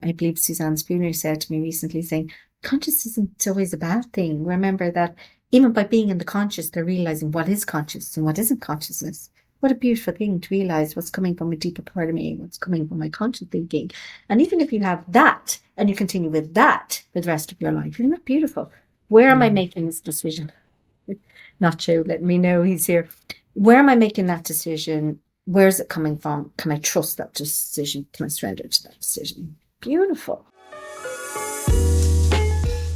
I believe Suzanne Spooner said to me recently, saying, conscious isn't always a bad thing. Remember that even by being in the conscious, they're realizing what is conscious and what isn't consciousness. What a beautiful thing to realize what's coming from a deeper part of me, what's coming from my conscious thinking. And even if you have that and you continue with that for the rest of your life, isn't that beautiful? Where am I making this decision? Nacho, let me know he's here. Where am I making that decision? Where's it coming from? Can I trust that decision? Can I surrender to that decision? Beautiful.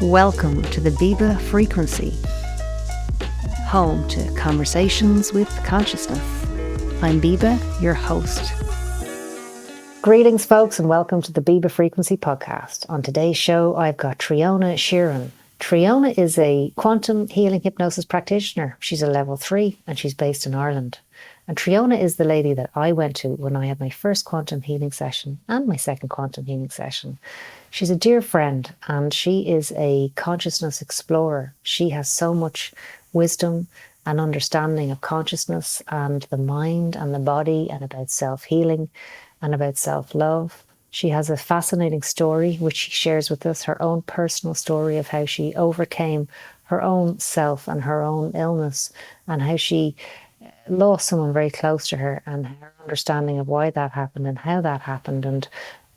Welcome to the Biba frequency, home to conversations with consciousness. I'm Biba, your host. Greetings, folks, and welcome to the Biba Frequency podcast. On today's show, I've got Tríona Sheeran. Triona is a quantum healing hypnosis practitioner. She's a level 3 and she's based in Ireland. And Triona is the lady that I went to when I had my first quantum healing session and my second quantum healing session. She's a dear friend and she is a consciousness explorer. She has so much wisdom and understanding of consciousness and the mind and the body and about self-healing and about self-love. She has a fascinating story which she shares with us, her own personal story of how she overcame her own self and her own illness and how she lost someone very close to her and her understanding of why that happened and how that happened and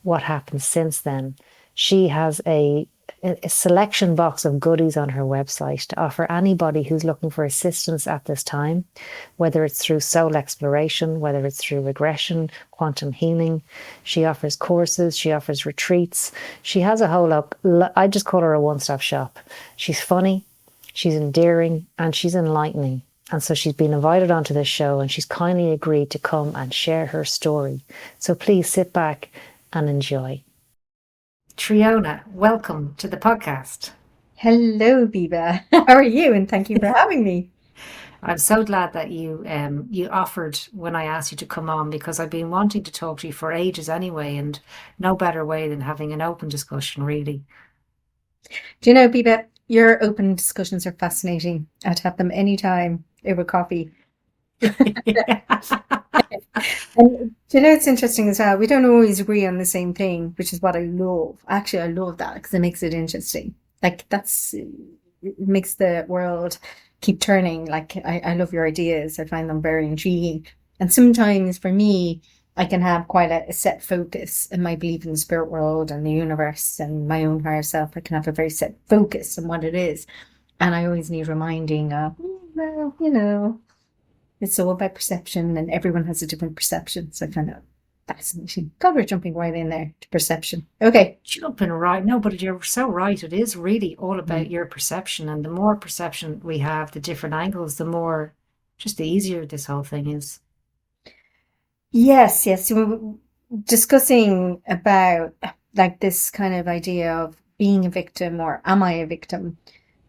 what happened since then. She has a selection box of goodies on her website to offer anybody who's looking for assistance at this time, whether it's through soul exploration, whether it's through regression, quantum healing. She offers courses, she offers retreats. She has a whole lot. I just call her a one-stop shop. She's funny, she's endearing, and she's enlightening. And so she's been invited onto this show and she's kindly agreed to come and share her story. So please sit back and enjoy. Triona, welcome to the podcast. Hello, Biba. How are you? And thank you for having me. I'm so glad that you offered when I asked you to come on, because I've been wanting to talk to you for ages anyway, and no better way than having an open discussion, really. Do you know, Biba, your open discussions are fascinating. I'd have them anytime over coffee. And do you know, it's interesting as well. We don't always agree on the same thing, which is what I love. Actually, I love that because it makes it interesting. Like it makes the world keep turning. Like I love your ideas. I find them very intriguing. And sometimes for me, I can have quite a set focus in my belief in the spirit world and the universe and my own higher self. I can have a very set focus on what it is. And I always need reminding of, well, it's all about perception and everyone has a different perception. So I find that fascinating. God, we're jumping right in there to perception. Okay. Jumping right. No, but you're so right. It is really all about your perception. And the more perception we have, the different angles, the more, just the easier this whole thing is. Yes. So we're discussing about like this kind of idea of being a victim or am I a victim?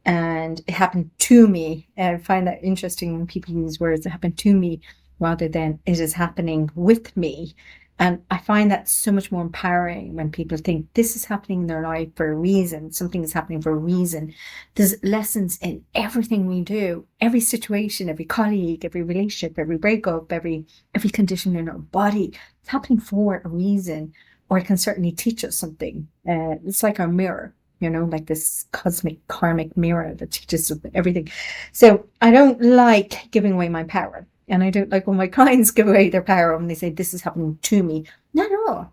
And it happened to me. And I find that interesting when people use words, it happened to me rather than it is happening with me. And I find that so much more empowering when people think this is happening in their life for a reason. Something is happening for a reason. There's lessons in everything we do, every situation, every colleague, every relationship, every breakup, every condition in our body. It's happening for a reason, or it can certainly teach us something. It's like our mirror. Like this cosmic karmic mirror that teaches us everything. So I don't like giving away my power. And I don't like when my clients give away their power when they say, this is happening to me. No,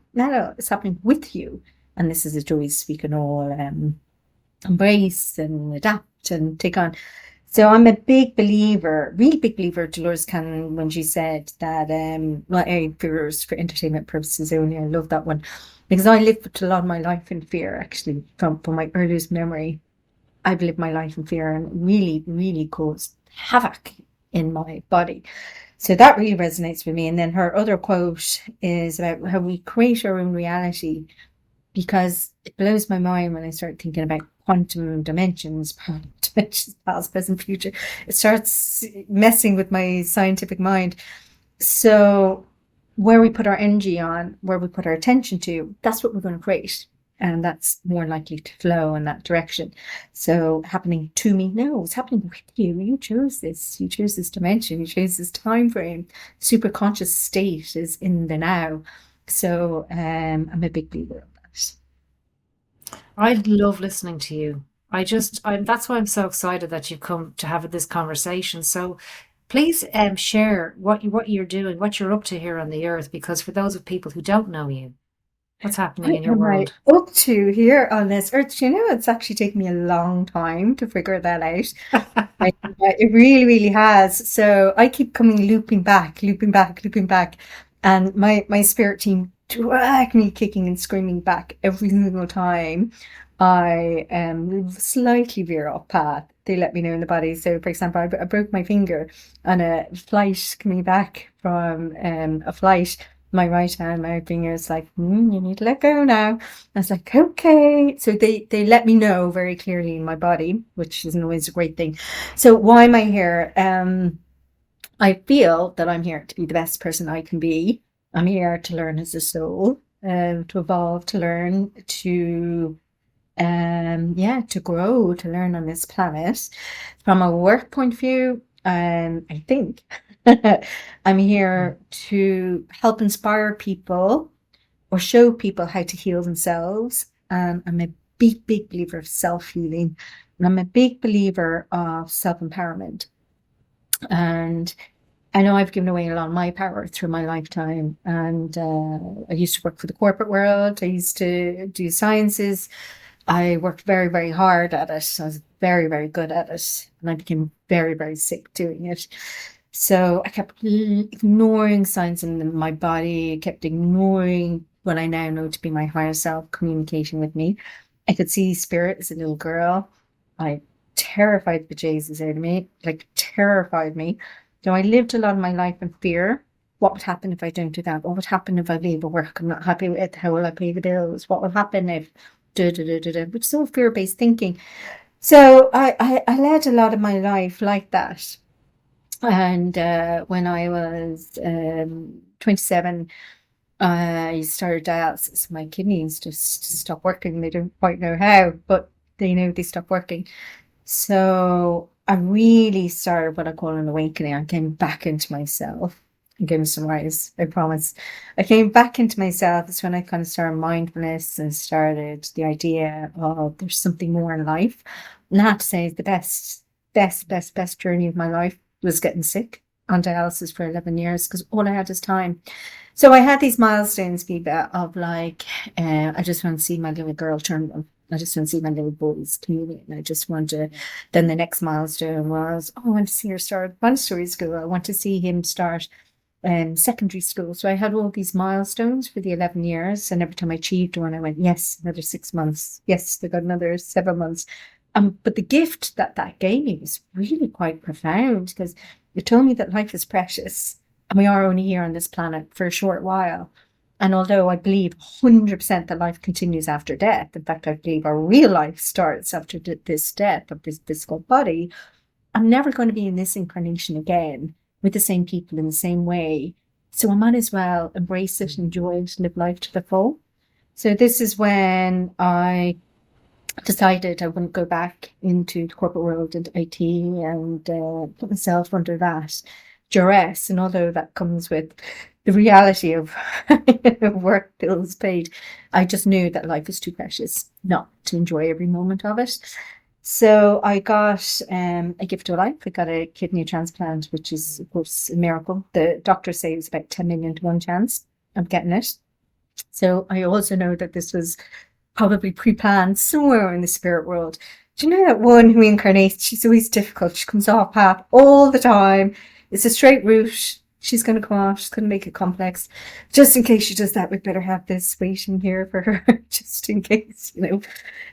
it's happening with you. And this is a joy to speak and all embrace and adapt and take on. So I'm a big believer, really big believer, Dolores Cannon, when she said that, fears for entertainment purposes only. I love that one. Because I lived a lot of my life in fear, actually, from my earliest memory. I've lived my life in fear and really, really caused havoc in my body. So that really resonates with me. And then her other quote is about how we create our own reality, because it blows my mind when I start thinking about quantum dimensions, past, present, future. It starts messing with my scientific mind. So where we put our energy on, where we put our attention to, that's what we're going to create. And that's more likely to flow in that direction. So happening to me, no, it's happening with you. You chose this. You chose this dimension. You chose this time frame. Super conscious state is in the now. So I'm a big believer of that. I love listening to you. That's why I'm so excited that you've come to have this conversation. So please share what you're doing, what you're up to here on the earth, because for those of people who don't know you, what's happening What in your am I world? up to here on this earth? You know, it's actually taken me a long time to figure that out. It really, really has. So I keep coming looping back, looping back, looping back. And my spirit team drag me kicking and screaming back every single time I slightly veer off path. They let me know in the body. So, for example, I broke my finger on a flight coming back from a flight. My right hand, my finger is like, you need to let go now. I was like, okay. So they let me know very clearly in my body, which isn't always a great thing. So why am I here? I feel that I'm here to be the best person I can be. I'm here to learn as a soul, to evolve, to learn, to grow, to learn on this planet. From a work point of view, I think I'm here to help inspire people or show people how to heal themselves. I'm a big, big believer of self-healing. And I'm a big believer of self-empowerment. And I know I've given away a lot of my power through my lifetime. And I used to work for the corporate world. I used to do sciences. I worked very, very hard at it. I was very, very good at it. And I became very, very sick doing it. So I kept ignoring signs in my body. I kept ignoring what I now know to be my higher self communicating with me. I could see spirit as a little girl. I terrified the bejesus out of me, like terrified me. So I lived a lot of my life in fear. What would happen if I don't do that? What would happen if I leave a work I'm not happy with? How will I pay the bills? What will happen if which is all fear-based thinking. So I led a lot of my life like that. And when I was 27, I started dialysis. My kidneys just stopped working. They don't quite know how, but they know they stopped working. So I really started what I call an awakening. I came back into myself. I'm going to summarize, I promise. I came back into myself. It's when I kind of started mindfulness and started the idea of there's something more in life. Not to say the best journey of my life was getting sick on dialysis for 11 years because all I had is time. So I had these milestones, Biba, of like, I just want to see my little girl turn one. I just want to see my little boys communion. I just want to. Then the next milestone was, I want to see her start Montessori school. I want to see him start secondary school. So I had all these milestones for the 11 years. And every time I achieved one, I went, yes, another 6 months. Yes, they got another 7 months. But the gift that that gave me was really quite profound because it told me that life is precious and we are only here on this planet for a short while. And although I believe 100% that life continues after death, in fact, I believe our real life starts after this death of this physical body, I'm never going to be in this incarnation again with the same people in the same way. So I might as well embrace it, enjoy it, live life to the full. So this is when I decided I wouldn't go back into the corporate world, into IT, and put myself under that duress. And although that comes with the reality of work, bills paid, I just knew that life is too precious not to enjoy every moment of it. So I got a gift of life. I got a kidney transplant, which is, of course, a miracle. The doctors say it's about 10 million to 1 chance of getting it. So I also know that this was probably pre-planned somewhere in the spirit world. Do you know that one who reincarnates? She's always difficult. She comes off path all the time. It's a straight route. She's going to come off. She's going to make it complex. Just in case she does that, we better have this waiting here for her, just in case, you know.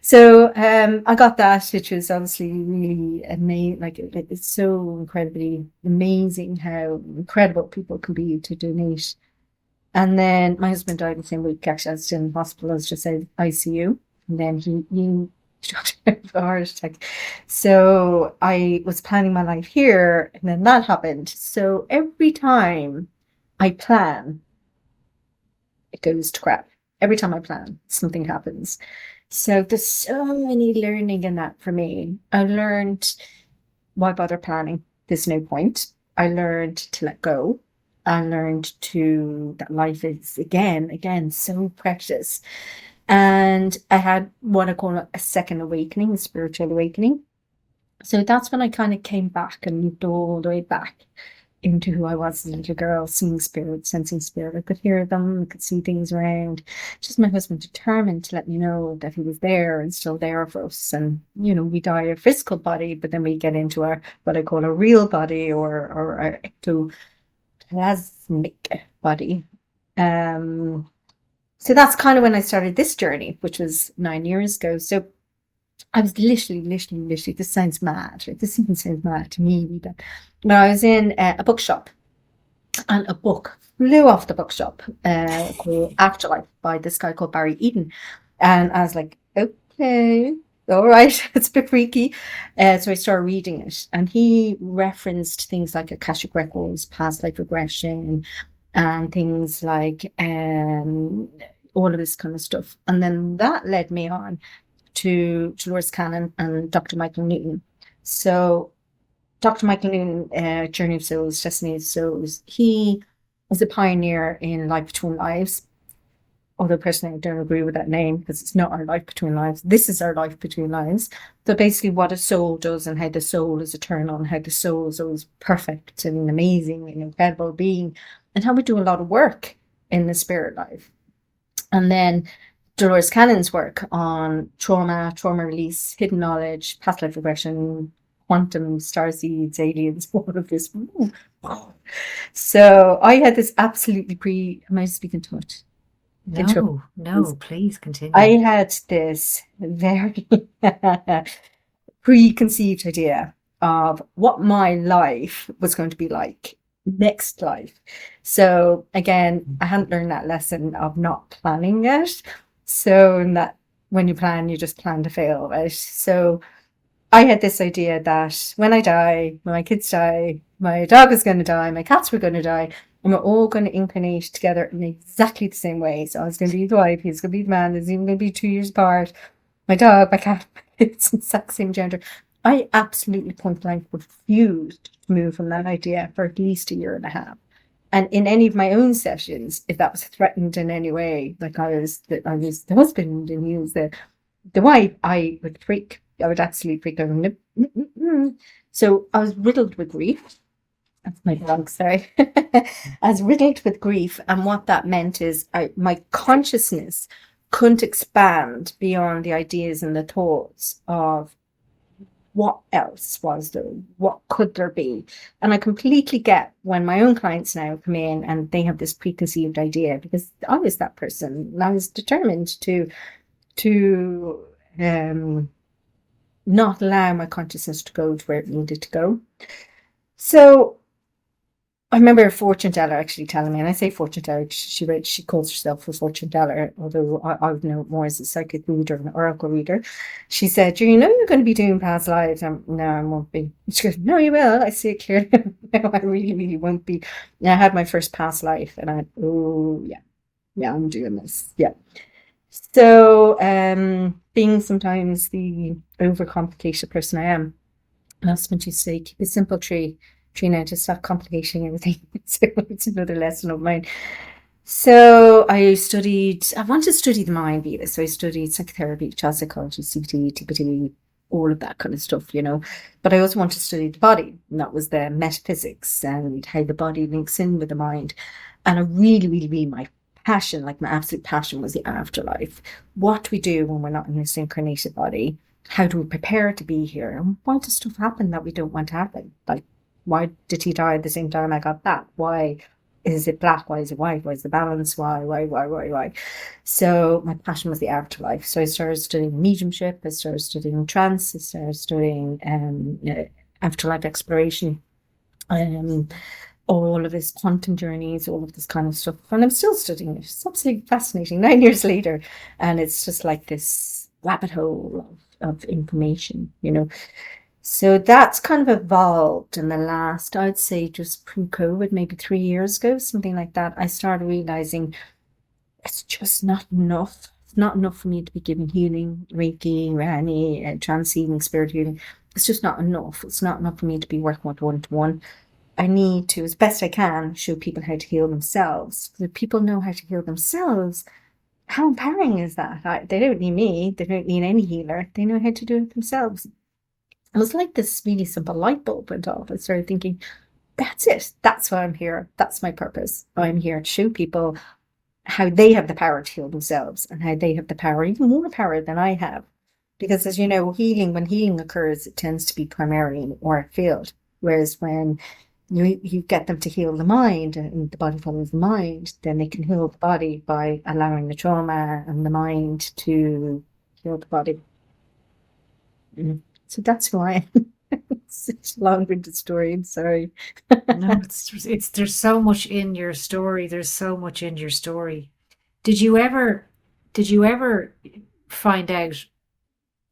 So I got that, which was obviously really amazing. Like it's so incredibly amazing how incredible people can be to donate. And then my husband died the same week. Actually, I was still in hospital. I was just in ICU. And then he had a heart attack. So I was planning my life here, and then that happened. So every time I plan, it goes to crap. Every time I plan, something happens. So there's so many learning in that for me. I learned why bother planning? There's no point. I learned to let go. I learned that life is again, so precious. And I had what I call a second awakening, a spiritual awakening. So that's when I kind of came back and looked all the way back into who I was as a little girl, seeing spirit, sensing spirit. I could hear them, I could see things around. Just my husband determined to let me know that he was there and still there for us. And, you know, we die a physical body, but then we get into our, what I call a real body or our ectoplasmic body. So that's kind of when I started this journey, which was 9 years ago. So I was literally, this sounds mad, right? This even sounds mad to me, Biba. But I was in a bookshop and a book flew off the bookshop called Afterlife by this guy called Barry Eden. And I was like, okay, all right, it's a bit freaky. So I started reading it, and he referenced things like Akashic Records, past life regression, and things like all of this kind of stuff. And then that led me on to Dolores Cannon and Dr. Michael Newton. So Dr. Michael Newton, Journey of Souls, Destiny of Souls, he was a pioneer in life between lives. Although personally I don't agree with that name, because it's not our life between lives. This is our life between lives. So basically what a soul does, and how the soul is eternal, and how the soul is always perfect and amazing and incredible being, and how we do a lot of work in the spirit life. And then Dolores Cannon's work on trauma release, hidden knowledge, past life regression, quantum, starseeds, aliens, all of this. So I had this absolutely am I speaking too much? No, please continue. I had this very preconceived idea of what my life was going to be like next life. So again, I hadn't learned that lesson of not planning it. So that when you plan, you just plan to fail, right? So I had this idea that when I die, when my kids die, my dog was going to die, my cats were going to die, and we're all going to incarnate together in exactly the same way. So I was going to be the wife, he's going to be the man, there's even going to be 2 years apart. My dog, my cat, it's the exact same gender. I absolutely point blank refused to move from that idea for at least 1.5 years. And in any of my own sessions, if that was threatened in any way, like I was the husband and he was the wife, I would freak. I would absolutely freak out. So I was riddled with grief. That's my dog, sorry. I was riddled with grief. And what that meant is my consciousness couldn't expand beyond the ideas and the thoughts of what else was there? What could there be? And I completely get when my own clients now come in and they have this preconceived idea, because I was that person and I was determined to not allow my consciousness to go to where it needed to go. So I remember a fortune teller actually telling me, and I say fortune teller, she calls herself a fortune teller, although I would know it more as a psychic reader and oracle reader. She said, "Do you know you're going to be doing past lives?" No, I won't be. She goes, "No, you will. I see it clearly." No, I really, really won't be. And I had my first past life, and yeah, I'm doing this. Yeah. So, being sometimes the overcomplicated person I am, my husband used to say, "Keep it simple, Triona, just stop complicating everything." So it's another lesson of mine. So I wanted to study the mind, Biba. So I studied psychotherapy, child psychology, CBT, TPT, all of that kind of stuff, you know. But I also wanted to study the body, and that was the metaphysics and how the body links in with the mind. And I really, really, really, my passion, like my absolute passion, was the afterlife. What do we do when we're not in this incarnated body? How do we prepare to be here? And why does stuff happen that we don't want to happen? Like, why did he die at the same time I got that? Why is it black? Why is it white? Why is the balance? Why? So my passion was the afterlife. So I started studying mediumship. I started studying trance. I started studying afterlife exploration. All of this quantum journeys, all of this kind of stuff. And I'm still studying it. It's absolutely fascinating 9 years later. And it's just like this rabbit hole of information, you know. So that's kind of evolved in the last, I'd say just pre-COVID, maybe 3 years ago, something like that. I started realizing it's just not enough. It's not enough for me to be giving healing, Reiki, Rani, transcending spirit healing. It's just not enough. It's not enough for me to be working with one-to-one. I need to, as best I can, show people how to heal themselves. If people know how to heal themselves, how empowering is that? They don't need me. They don't need any healer. They know how to do it themselves. It was like this really simple light bulb went off. I started thinking, that's it. That's why I'm here. That's my purpose. I'm here to show people how they have the power to heal themselves and how they have the power, even more power than I have. Because as you know, when healing occurs, it tends to be primarily in the auric field. Whereas when you get them to heal the mind and the body follows the mind, then they can heal the body by allowing the trauma and the mind to heal the body. So that's who I am. Such a long-winded story. I'm sorry. No, it's there's so much in your story. There's so much in your story. Did you ever find out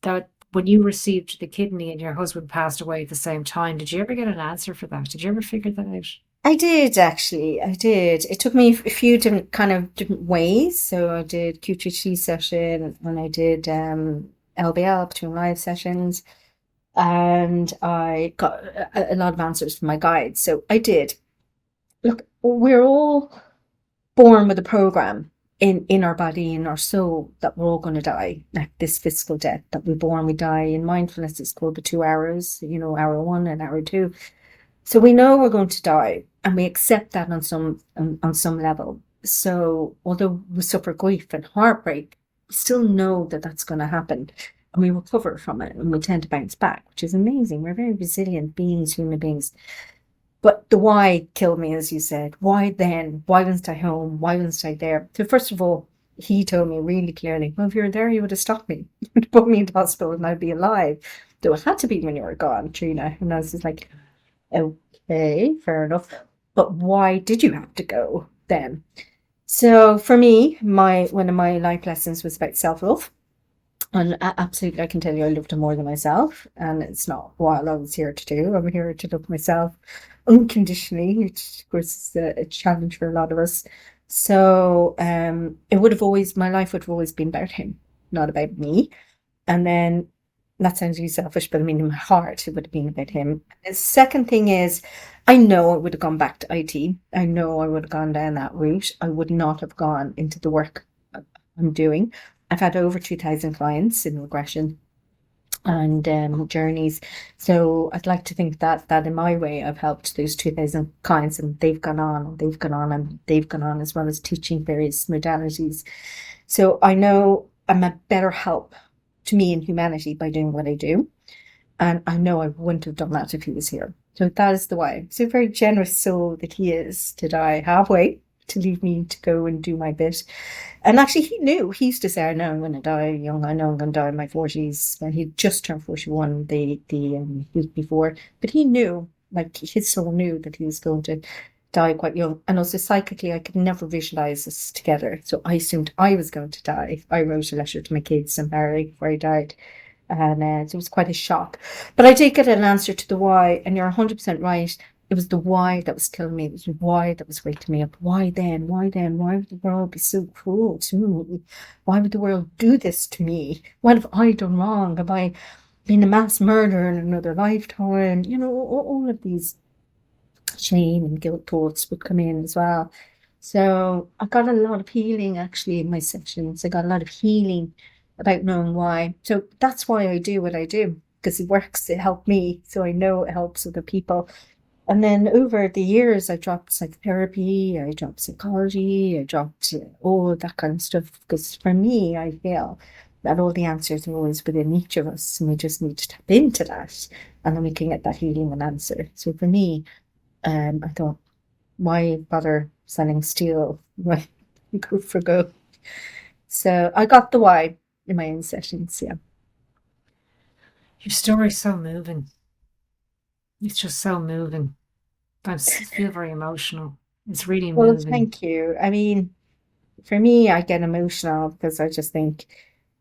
that when you received the kidney and your husband passed away at the same time, did you ever get an answer for that? Did you ever figure that out? I did actually. I did. It took me a few different ways. So I did QHHT session and I did LBL, between live sessions, and I got a lot of answers from my guides. So I did. Look, we're all born with a program in our body, in our soul, that we're all going to die, like this physical death that we're born, we die. In mindfulness, it's called the 2 hours, hour 1 and hour 2. So we know we're going to die, and we accept that on some level. So although we suffer grief and heartbreak, we still know that that's going to happen, and we recover from it, and we tend to bounce back, which is amazing. We're very resilient beings, human beings. But the why killed me, as you said. Why then? Why wasn't I home? Why wasn't I there? So first of all, he told me really clearly, well, if you were there, you would have stopped me. You would have put me into hospital and I'd be alive. Though it had to be when you were gone, Triona. And I was just like, okay, fair enough. But why did you have to go then? So for me, one of my life lessons was about self-love. And absolutely, I can tell you, I loved him more than myself. And it's not what I was here to do. I'm here to love myself unconditionally, which of course is a challenge for a lot of us. So my life would have always been about him, not about me. And then that sounds really selfish, but I mean, in my heart, it would have been about him. The second thing is, I know I would have gone back to IT. I know I would have gone down that route. I would not have gone into the work I'm doing. I've had over 2,000 clients in regression and journeys. So I'd like to think that in my way, I've helped those 2,000 clients, and they've gone on, and they've gone on, and they've gone on, as well as teaching various modalities. So I know I'm a better help to me and humanity by doing what I do. And I know I wouldn't have done that if he was here. So that is the why. So a very generous soul that he is, to die halfway, to leave me to go and do my bit. And actually, he knew. He used to say, I know I'm going to die young. I know I'm going to die in my 40s. And he'd just turned 41 the week before. But he knew, like his soul knew, that he was going to die quite young. And also psychically, I could never visualize us together. So I assumed I was going to die. I wrote a letter to my kids and Barry before I died. And it was quite a shock. But I did get an answer to the why. And you're 100% right. It was the why that was killing me. It was the why that was waking me up. Why then? Why then? Why would the world be so cruel to me? Why would the world do this to me? What have I done wrong? Have I been a mass murderer in another lifetime? All of these shame and guilt thoughts would come in as well. So I got a lot of healing actually in my sessions. I got a lot of healing about knowing why. So that's why I do what I do, because it works. It helped me. So I know it helps other people. And then over the years, I dropped psychotherapy, I dropped psychology, I dropped all that kind of stuff. Because for me, I feel that all the answers are always within each of us, and we just need to tap into that, and then we can get that healing and answer. So for me, I thought, why bother selling steel? Why go for gold? So I got the why in my own sessions, yeah. Your story's so moving. It's just so moving. I feel very emotional. It's really Well, moving. thank you. I mean, for me, I get emotional because I just think,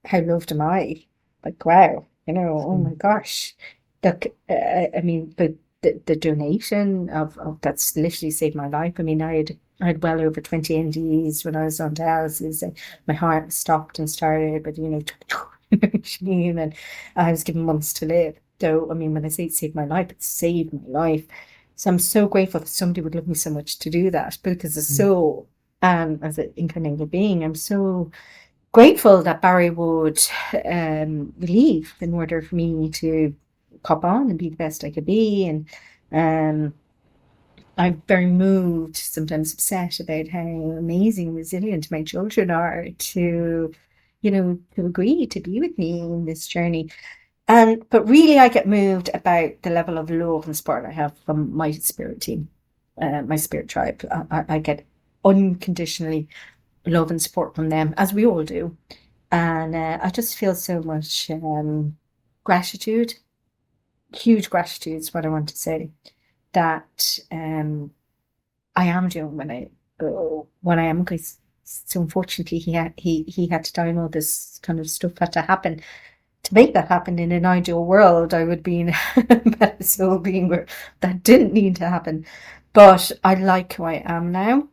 how loved am I? Like, wow, oh my gosh. Look, I mean, the donation of that's literally saved my life. I mean, I had well over 20 NDEs when I was on dialysis, and my heart stopped and started, but and I was given months to live. So, I mean, when I say it saved my life, it saved my life. So I'm so grateful that somebody would love me so much to do that, because as a soul and as an incarnated being, I'm so grateful that Barry would leave in order for me to cop on and be the best I could be. And I'm very moved, sometimes upset about how amazing, resilient my children are to, to agree to be with me in this journey. But really, I get moved about the level of love and support I have from my spirit team, my spirit tribe. I get unconditionally love and support from them, as we all do. And I just feel so much gratitude, huge gratitude is what I want to say, that I am doing when I am, because so unfortunately he had to die, and all this kind of stuff had to happen. To make that happen in an ideal world, I would be in a better soul being where that didn't need to happen. But I like who I am now,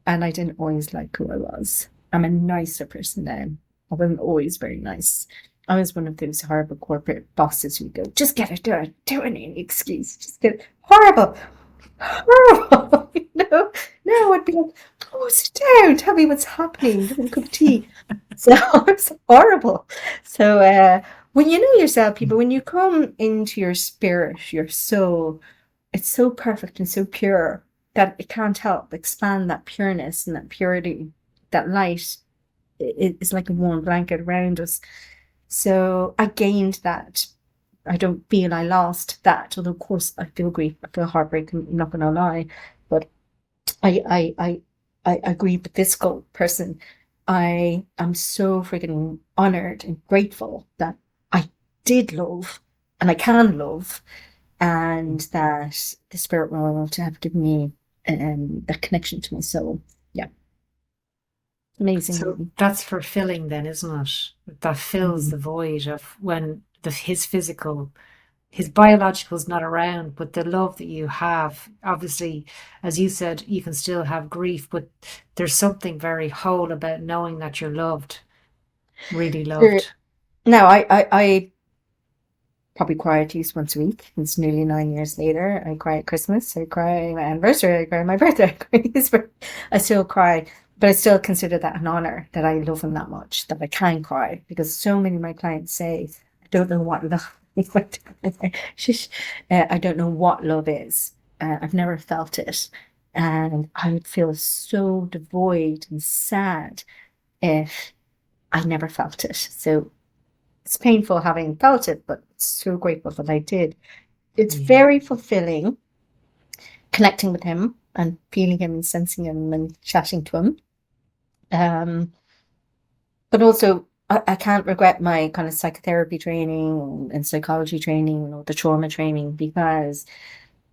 and I didn't always like who I was. I'm a nicer person now. I wasn't always very nice. I was one of those horrible corporate bosses who go, just get it done, don't any excuse, just get it. Horrible. No, I'd be like, oh, sit down, tell me what's happening, have a cup of tea. So it's horrible. So when you know yourself, people, when you come into your spirit, your soul, it's so perfect and so pure that it can't help expand that pureness and that purity, that light. It's like a warm blanket around us. So I gained that. I don't feel I lost that, although of course I feel grief, I feel heartbreak, I'm not gonna lie, but I agree with this person. I am so freaking honored and grateful that I did love and I can love, and that the spirit world to have given me that connection to my soul. Yeah, amazing. So Really. that's fulfilling then, isn't it? That fills the void of when his biological is not around, but the love that you have, obviously, as you said, you can still have grief, but there's something very whole about knowing that you're loved, really loved. Now, I probably cry at least once a week. It's nearly 9 years later. I cry at Christmas. I cry at my anniversary. I cry at my birthday. I cry at his birthday. I still cry, but I still consider that an honor that I love him that much, that I can cry, because so many of my clients say, I don't know what love I don't know what love is. I've never felt it. And I would feel so devoid and sad if I never felt it. So it's painful having felt it, but so grateful that I did. It's very fulfilling connecting with him and feeling him and sensing him and chatting to him. But also, I can't regret my kind of psychotherapy training and psychology training or the trauma training, because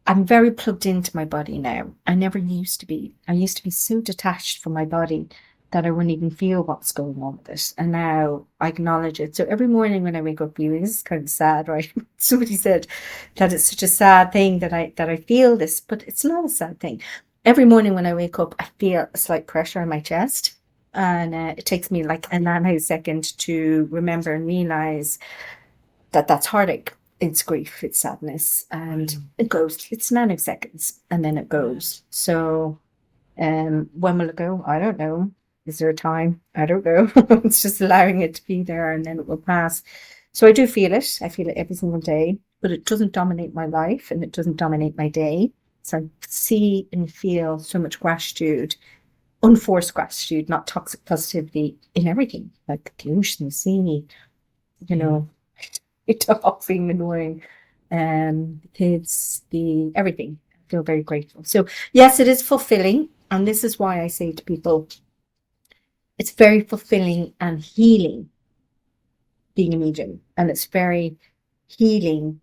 I'm very plugged into my body now. I never used to be. I used to be so detached from my body that I wouldn't even feel what's going on with it. And now I acknowledge it. So every morning when I wake up feeling, this is kind of sad, right? Somebody said that it's such a sad thing that I feel this, but it's not a sad thing. Every morning when I wake up, I feel a slight pressure on my chest. And it takes me like a nanosecond to remember and realize that that's heartache. It's grief, it's sadness, and it goes. It's nanoseconds, and then it goes. So when will it go? I don't know. Is there a time? I don't know. It's just allowing it to be there, and then it will pass. So I do feel it. I feel it every single day, but it doesn't dominate my life, and it doesn't dominate my day. So I see and feel so much gratitude, unforced gratitude, not toxic positivity, in everything, like the ocean, the sea, the dog being annoying, the kids, the everything. I feel very grateful. So yes, it is fulfilling, and this is why I say to people, it's very fulfilling and healing being a medium, and it's very healing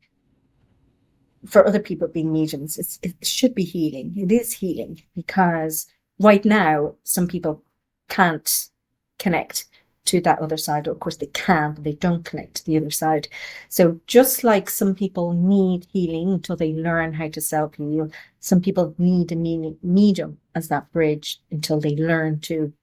for other people being mediums. It should be healing. It is healing, because right now some people can't connect to that other side, or of course they can, but they don't connect to the other side. So just like some people need healing until they learn how to self-heal, some people need a medium as that bridge until they learn to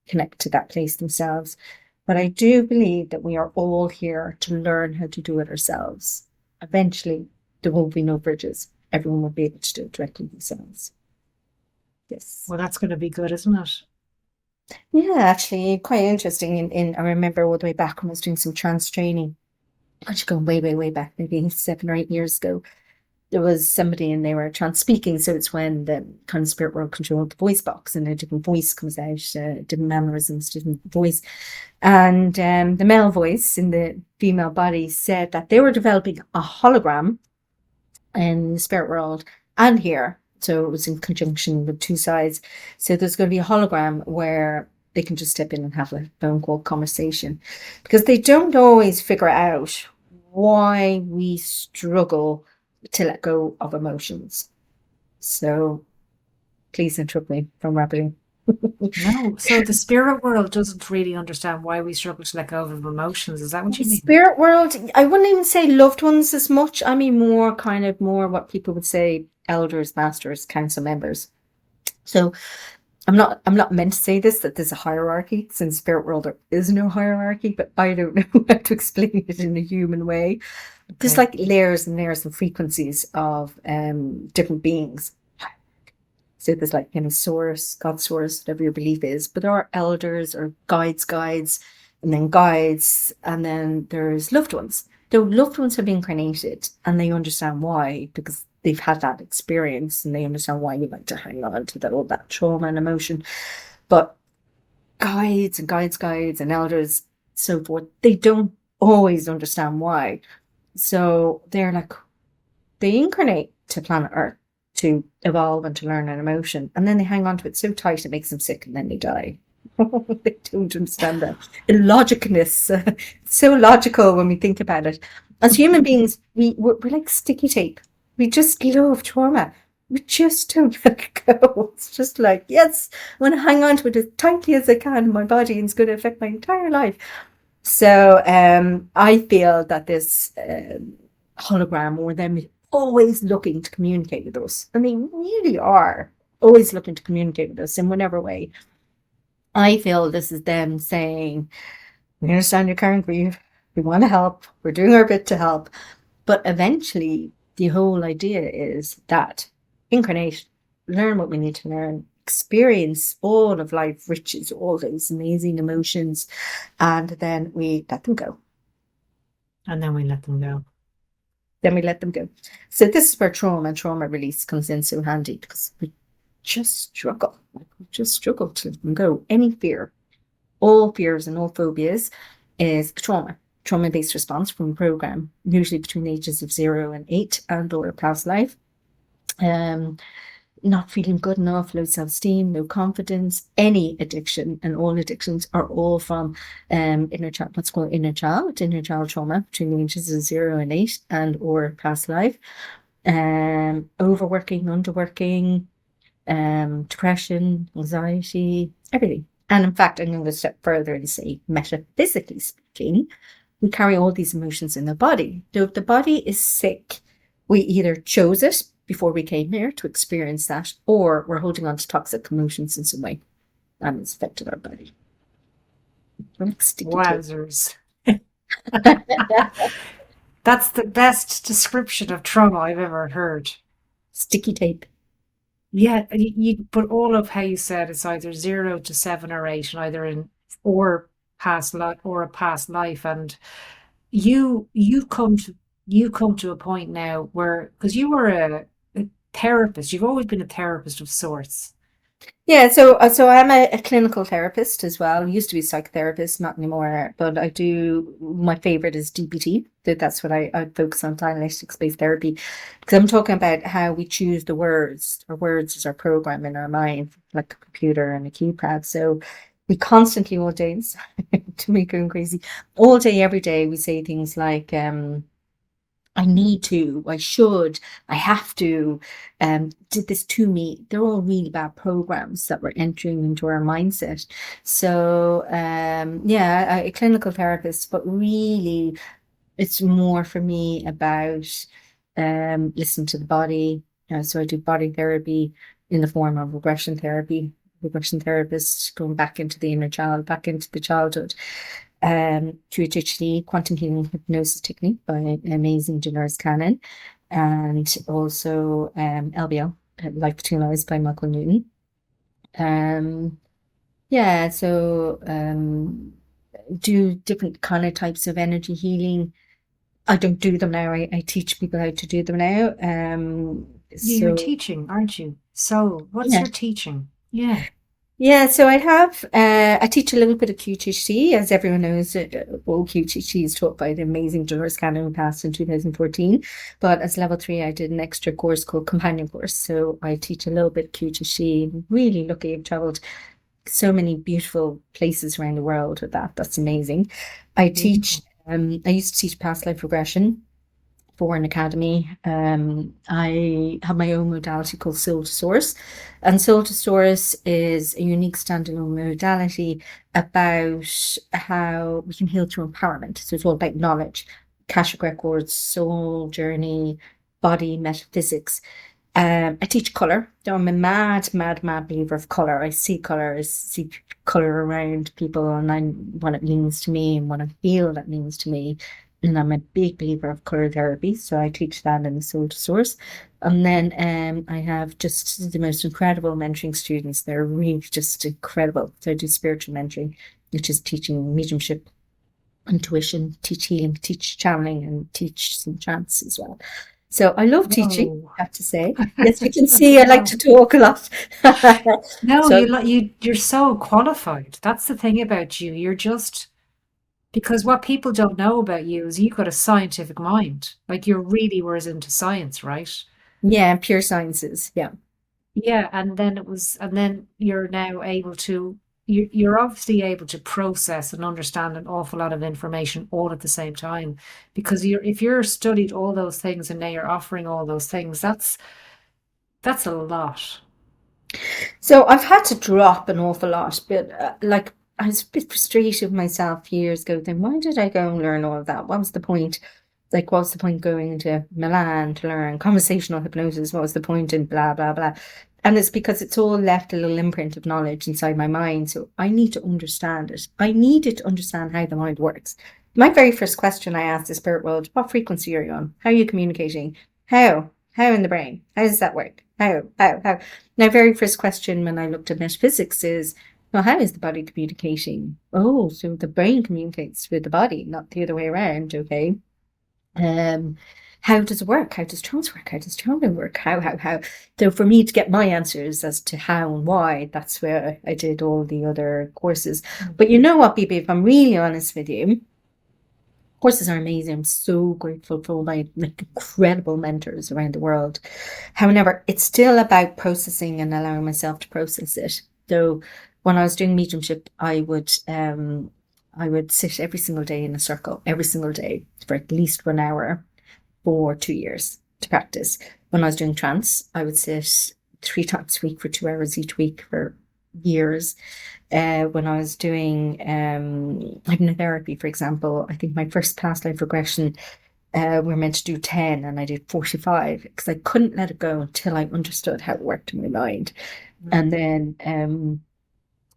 connect to that place themselves. But I do believe that we are all here to learn how to do it ourselves. Eventually there will be no bridges. Everyone will be able to do it directly themselves. Yes. Well, that's going to be good, isn't it? Yeah, actually, quite interesting. I remember all the way back when I was doing some trance training. Actually, going way, way, way back, maybe 7 or 8 years ago. There was somebody and they were trance speaking. So it's when the kind of spirit world controlled the voice box and a different voice comes out, different mannerisms, different voice. And the male voice in the female body said that they were developing a hologram in the spirit world and here. So it was in conjunction with two sides. So there's going to be a hologram where they can just step in and have a phone call conversation because they don't always figure out why we struggle to let go of emotions. So please interrupt me from rambling. No. So the spirit world doesn't really understand why we struggle to let go of emotions. Is that what The you mean? spirit world, I wouldn't even say loved ones as much. I mean more kind of more what people would say elders, masters, council members. So I'm not meant to say this, that there's a hierarchy, because in the spirit world there is no hierarchy, but I don't know how to explain it in a human way. There's Okay. like layers and layers and frequencies of different beings. So there's like, source, God source, whatever your belief is, but there are elders or guides, and then there's loved ones. The loved ones have been incarnated and they understand why, because they've had that experience and they understand why you like to hang on to that all that trauma and emotion. But guides and elders, so forth, they don't always understand why. So they're like, they incarnate to planet Earth to evolve and to learn an emotion, and then they hang on to it so tight it makes them sick, and then they die. They don't understand that illogicness. It's so logical when we think about it. As human beings, we're like sticky tape. We just love trauma. We just don't let it go. It's just like, yes, I want to hang on to it as tightly as I can in my body, and it's going to affect my entire life. So I feel that this hologram or them always looking to communicate with us, and they really are always looking to communicate with us in whatever way. I feel this is them saying, we understand your current grief, we want to help, we're doing our bit to help. But eventually, the whole idea is that incarnation, learn what we need to learn, experience all of life riches, all those amazing emotions, and then we let them go. And then we let them go. Then we let them go. So this is where trauma release comes in so handy, because we just struggle. We just struggle to let them go. Any fear, all fears and all phobias is trauma-based response from a program, usually between the ages of 0 and 8 and or past life. Not feeling good enough, low self-esteem, no confidence, any addiction, and all addictions are all from inner child, what's called inner child trauma between the ages of 0 and 8 and or past life. Overworking, underworking, depression, anxiety, everything. And in fact, I'm going to step further and say, metaphysically speaking, we carry all these emotions in the body. So if the body is sick, we either chose it before we came here to experience that, or we're holding on to toxic emotions in some way, and it's affected our body. Wowzers. That's the best description of trauma I've ever heard. Sticky tape. Yeah, but all of how you said it's either 0 to 7 or 8, and either in or past life or a past life, and you've come to a point now where, because you were a therapist, you've always been a therapist of sorts. Yeah, so I'm a clinical therapist as well. I used to be a psychotherapist, not anymore, but I do, my favorite is DBT. That's what I focus on, dialectics-based therapy, because I'm talking about how we choose the words. Our words is our program in our mind, like a computer and a keypad. So we constantly, all day, to make it crazy, all day, every day, we say things like, I need to, I should, I have to, did this to me. They're all really bad programs that we're entering into our mindset. So, yeah, a clinical therapist, but really it's more for me about listen to the body. So I do body therapy in the form of regression therapist, going back into the inner child, back into the childhood. QHHT, quantum healing hypnosis technique by amazing Dolores Cannon, and also LBL, Life Between Lives by Michael Newton. Yeah, so do different kind of types of energy healing. I don't do them now. I teach people how to do them now. You're So teaching, aren't you? So, what's yeah. your teaching? Yeah. Yeah, so I teach a little bit of QHHT, as everyone knows. Well, QHHT is taught by the amazing Dolores Cannon, who passed in 2014. But as level 3, I did an extra course called Companion Course. So I teach a little bit of QHHT. Really lucky. I've traveled so many beautiful places around the world with that. That's amazing. I teach, Beautiful. I used to teach past life regression for an academy. I have my own modality called Soul to Source, and Soul to Source is a unique standalone modality about how we can heal through empowerment. So it's all about knowledge, Akashic records, soul journey, body metaphysics. I teach color. So I'm a mad, mad, mad believer of color. I see color, I see color around people, and I what it means to me and what I feel that means to me. And I'm a big believer of color therapy, so I teach that in the Soul to Source. And then I have just the most incredible mentoring students. They're really just incredible. So I do spiritual mentoring, which is teaching mediumship, intuition, teach healing, teach channeling, and teach some trance as well. So I love teaching, Whoa. I have to say. Yes, you can see I like Wow. to talk a lot. No, So you're so qualified. That's the thing about you. You're just because what people don't know about you is you've got a scientific mind. Like you're really was into science, right? yeah, pure sciences. Yeah. Yeah, and then you're now able to, you're obviously able to process and understand an awful lot of information all at the same time. Because if you're studied all those things and now you're offering all those things, that's a lot. So I've had to drop an awful lot, but like I was a bit frustrated with myself years ago. Then why did I go and learn all of that? What was the point? Like, what was the point going to Milan to learn conversational hypnosis? What was the point in blah blah blah? And it's because it's all left a little imprint of knowledge inside my mind. So I need to understand it. I needed to understand how the mind works. My very first question I asked the spirit world: what frequency are you on? How are you communicating? How? How in the brain? How does that work? How? My very first question when I looked at metaphysics is, well, how is the body communicating? Oh, so the brain communicates with the body, not the other way around, okay? Um, how does it work? How does trance work? How does trauma work? How? So for me to get my answers as to how and why, that's where I did all the other courses. But you know what, Bibi, if I'm really honest with you, courses are amazing. I'm so grateful for all my like, incredible mentors around the world. However, it's still about processing and allowing myself to process it. So when I was doing mediumship, I would sit every single day in a circle, every single day for at least 1 hour for 2 years to practice. When I was doing trance, I would sit 3 times a week for 2 hours each week for years. When I was doing hypnotherapy, for example, I think my first past life regression, we were meant to do 10 and I did 45 because I couldn't let it go until I understood how it worked in my mind. And then,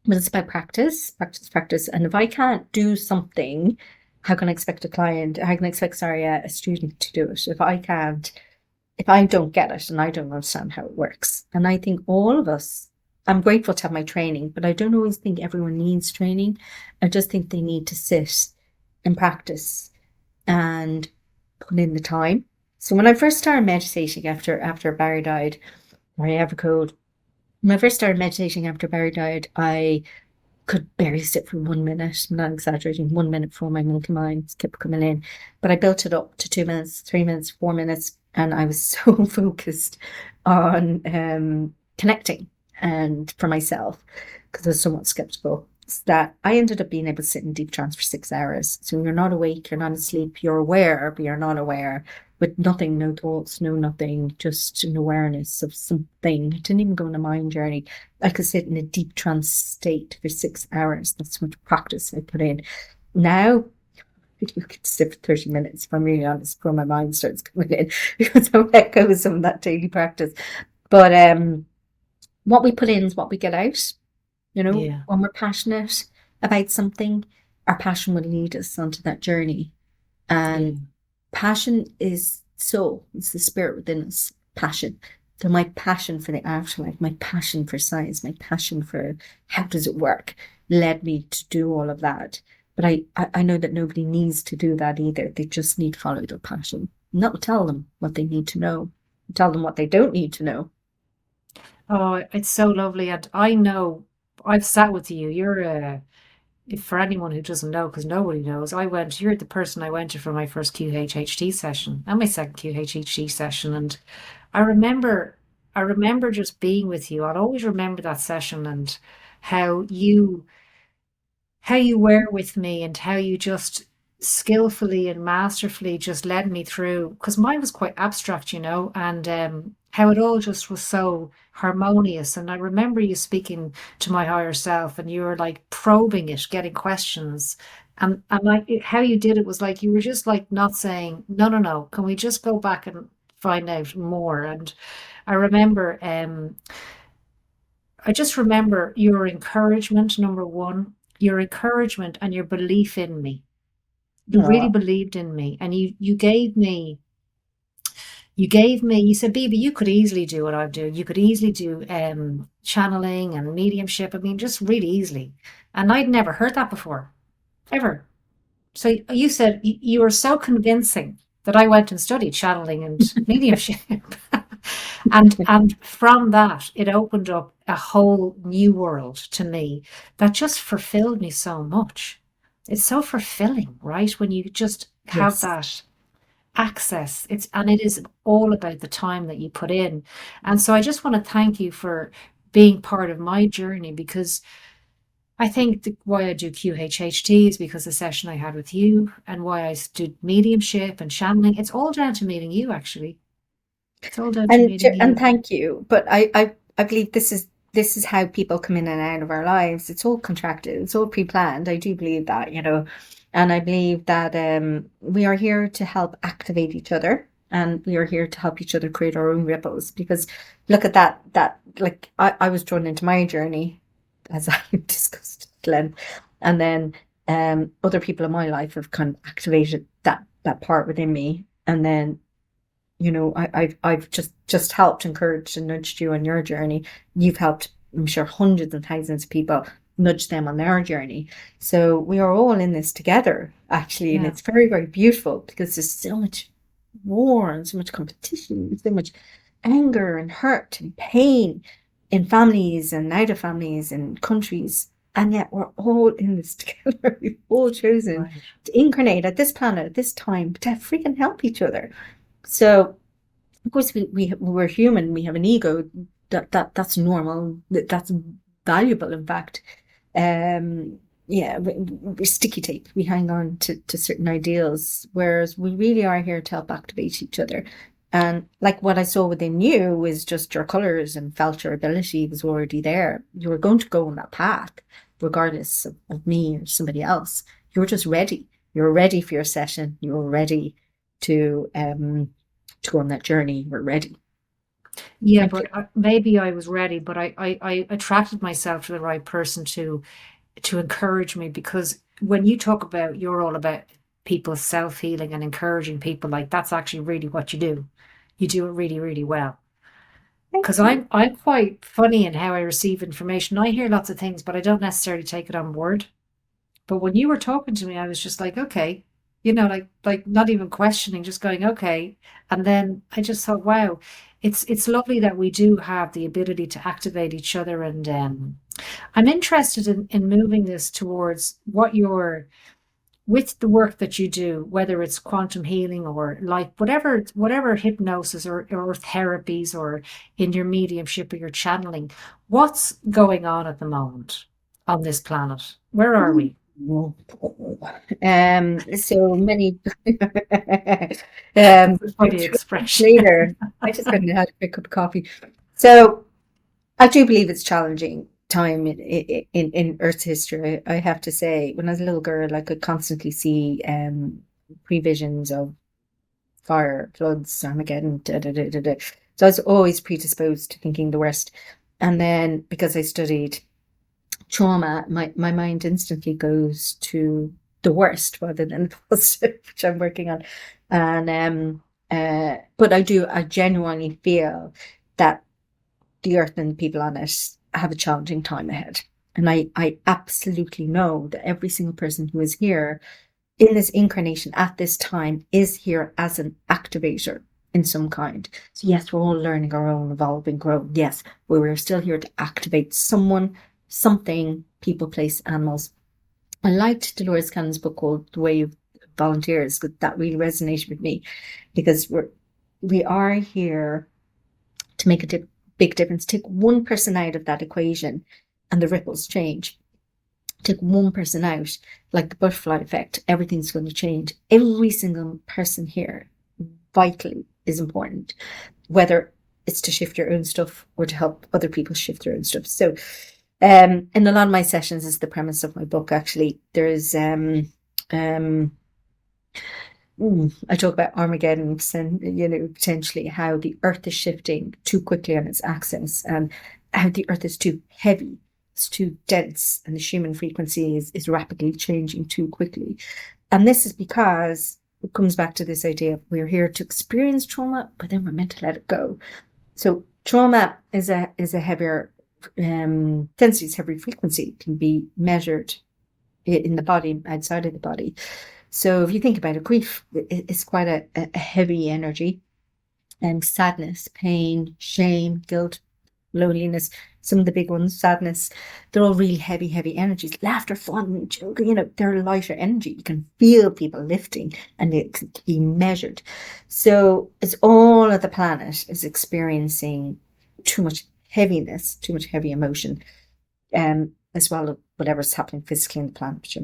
but it's about practice, practice, practice. And if I can't do something, how can I expect a student to do it? If I don't get it and I don't understand how it works. And I think all of us, I'm grateful to have my training, but I don't always think everyone needs training. I just think they need to sit and practice and put in the time. So when I first started meditating after Barry died, or I ever could, when I first started meditating after Barry died, I could barely sit for 1 minute. I'm not exaggerating, 1 minute before my monkey mind kept coming in. But I built it up to 2 minutes, 3 minutes, 4 minutes, and I was so focused on connecting and for myself because I was somewhat skeptical. That I ended up being able to sit in deep trance for 6 hours. So you're not awake, you're not asleep, you're aware, but you're not aware with nothing, no thoughts, no nothing, just an awareness of something. I didn't even go on a mind journey. I could sit in a deep trance state for 6 hours. That's how much practice I put in. Now, you could sit for 30 minutes, if I'm really honest, before my mind starts coming in because I let go of some of that daily practice. But what we put in is what we get out. You know, Yeah. when we're passionate about something, our passion will lead us onto that journey. Yeah. And passion is soul, it's the spirit within us, passion. So my passion for the afterlife, my passion for science, my passion for how does it work led me to do all of that. But I know that nobody needs to do that either. They just need to follow their passion. And that will tell them what they need to know, tell them what they don't need to know. Oh, it's so lovely. And I know I've sat with you. If for anyone who doesn't know, because nobody knows, you're the person I went to for my first QHHT session and my second QHHT session. And I remember, I remember just being with you. I'll always remember that session and how you how you were with me and how you just skillfully and masterfully just led me through, because mine was quite abstract, and how it all just was so harmonious. And I remember you speaking to my higher self and you were like probing it, getting questions. And like how you did it was like you were just like not saying, no, no, no, can we just go back and find out more? And I remember I just remember your encouragement, number one, your encouragement and your belief in me. You really Oh, believed in me and you said, Biba, you could easily do what I'm doing. You could easily do channeling and mediumship. I mean, just really easily. And I'd never heard that before, ever. So you said you were so convincing that I went and studied channeling and mediumship. And from that, it opened up a whole new world to me that just fulfilled me so much. It's so fulfilling, right? When you just have yes. that access. It is all about the time that you put in. And so I just want to thank you for being part of my journey, because I think why I do QHHT is because the session I had with you, and why I did mediumship and channeling. It's all down to meeting you, actually. It's all down to meeting And you. thank you. But I believe this is how people come in and out of our lives. It's all contracted. It's all pre-planned. I do believe that, and I believe that we are here to help activate each other, and we are here to help each other create our own ripples. Because look at that like I was drawn into my journey as I discussed at length, and then other people in my life have kind of activated that part within me, and then I've just helped, encouraged, and nudged you on your journey. You've helped, I'm sure, hundreds and thousands of people nudge them on their journey. So we are all in this together, actually, and Yeah. it's very, very beautiful because there's so much war and so much competition, so much anger and hurt and pain in families and out of families and countries. And yet we're all in this together. We've all chosen Right. to incarnate at this planet at this time to freaking help each other. So of course we're human, we have an ego, that's normal, that's valuable, in fact. Yeah, we're sticky tape, we hang on to certain ideals, whereas we really are here to help activate each other. And like what I saw within you was just your colors, and felt your ability was already there. You were going to go on that path regardless of me or somebody else. You were just ready. You were ready for your session. You were ready to go on that journey. We're ready. Yeah, Thank you. but maybe I was ready, but I attracted myself to the right person to encourage me, because when you talk about, you're all about people's self-healing and encouraging people, like that's actually really what you do. You do it really, really well. Thank Because you. I'm quite funny in how I receive information. I hear lots of things, but I don't necessarily take it on board. But when you were talking to me, I was just like, okay, like not even questioning, just going, okay. And then I just thought, wow, it's lovely that we do have the ability to activate each other. And I'm interested in moving this towards what you're with the work that you do, whether it's quantum healing or like whatever hypnosis or therapies, or in your mediumship or your channeling. What's going on at the moment on this planet? Where are we? So many That's a funny 2 weeks expression. later, I just went and had a quick cup of coffee. So I do believe it's challenging time in Earth's history. I have to say, when I was a little girl, I could constantly see previsions of fire, floods, Armageddon, da, da, da, da, da. So I was always predisposed to thinking the worst. And then because I studied trauma, my mind instantly goes to the worst rather than the positive, which I'm working on. And but I genuinely feel that the earth and the people on it have a challenging time ahead. And I absolutely know that every single person who is here in this incarnation at this time is here as an activator in some kind. So yes, we're all learning our own, evolving, growing. Yes, but we're still here to activate someone, something, people, place, animals. I liked Dolores Cannon's book called The Way of Volunteers, because that really resonated with me, because we are here to make a big difference. Take one person out of that equation and the ripples change. Take one person out, like the butterfly effect, everything's going to change. Every single person here vitally is important, whether it's to shift your own stuff or to help other people shift their own stuff. So in a lot of my sessions is the premise of my book. Actually, there's I talk about Armageddon and, potentially how the earth is shifting too quickly on its axis, and how the earth is too heavy, it's too dense, and the Schumann frequency is rapidly changing too quickly. And this is because it comes back to this idea of we're here to experience trauma, but then we're meant to let it go. So trauma is a heavier density, it's heavy frequency, can be measured in the body, outside of the body. So if you think about it, grief is quite a heavy energy, and sadness, pain, shame, guilt, loneliness, some of the big ones, sadness, they're all really heavy energies. Laughter, fun, they're lighter energy. You can feel people lifting, and it can be measured. So it's all of the planet is experiencing too much heaviness, too much heavy emotion, as well as whatever's happening physically in the planet, which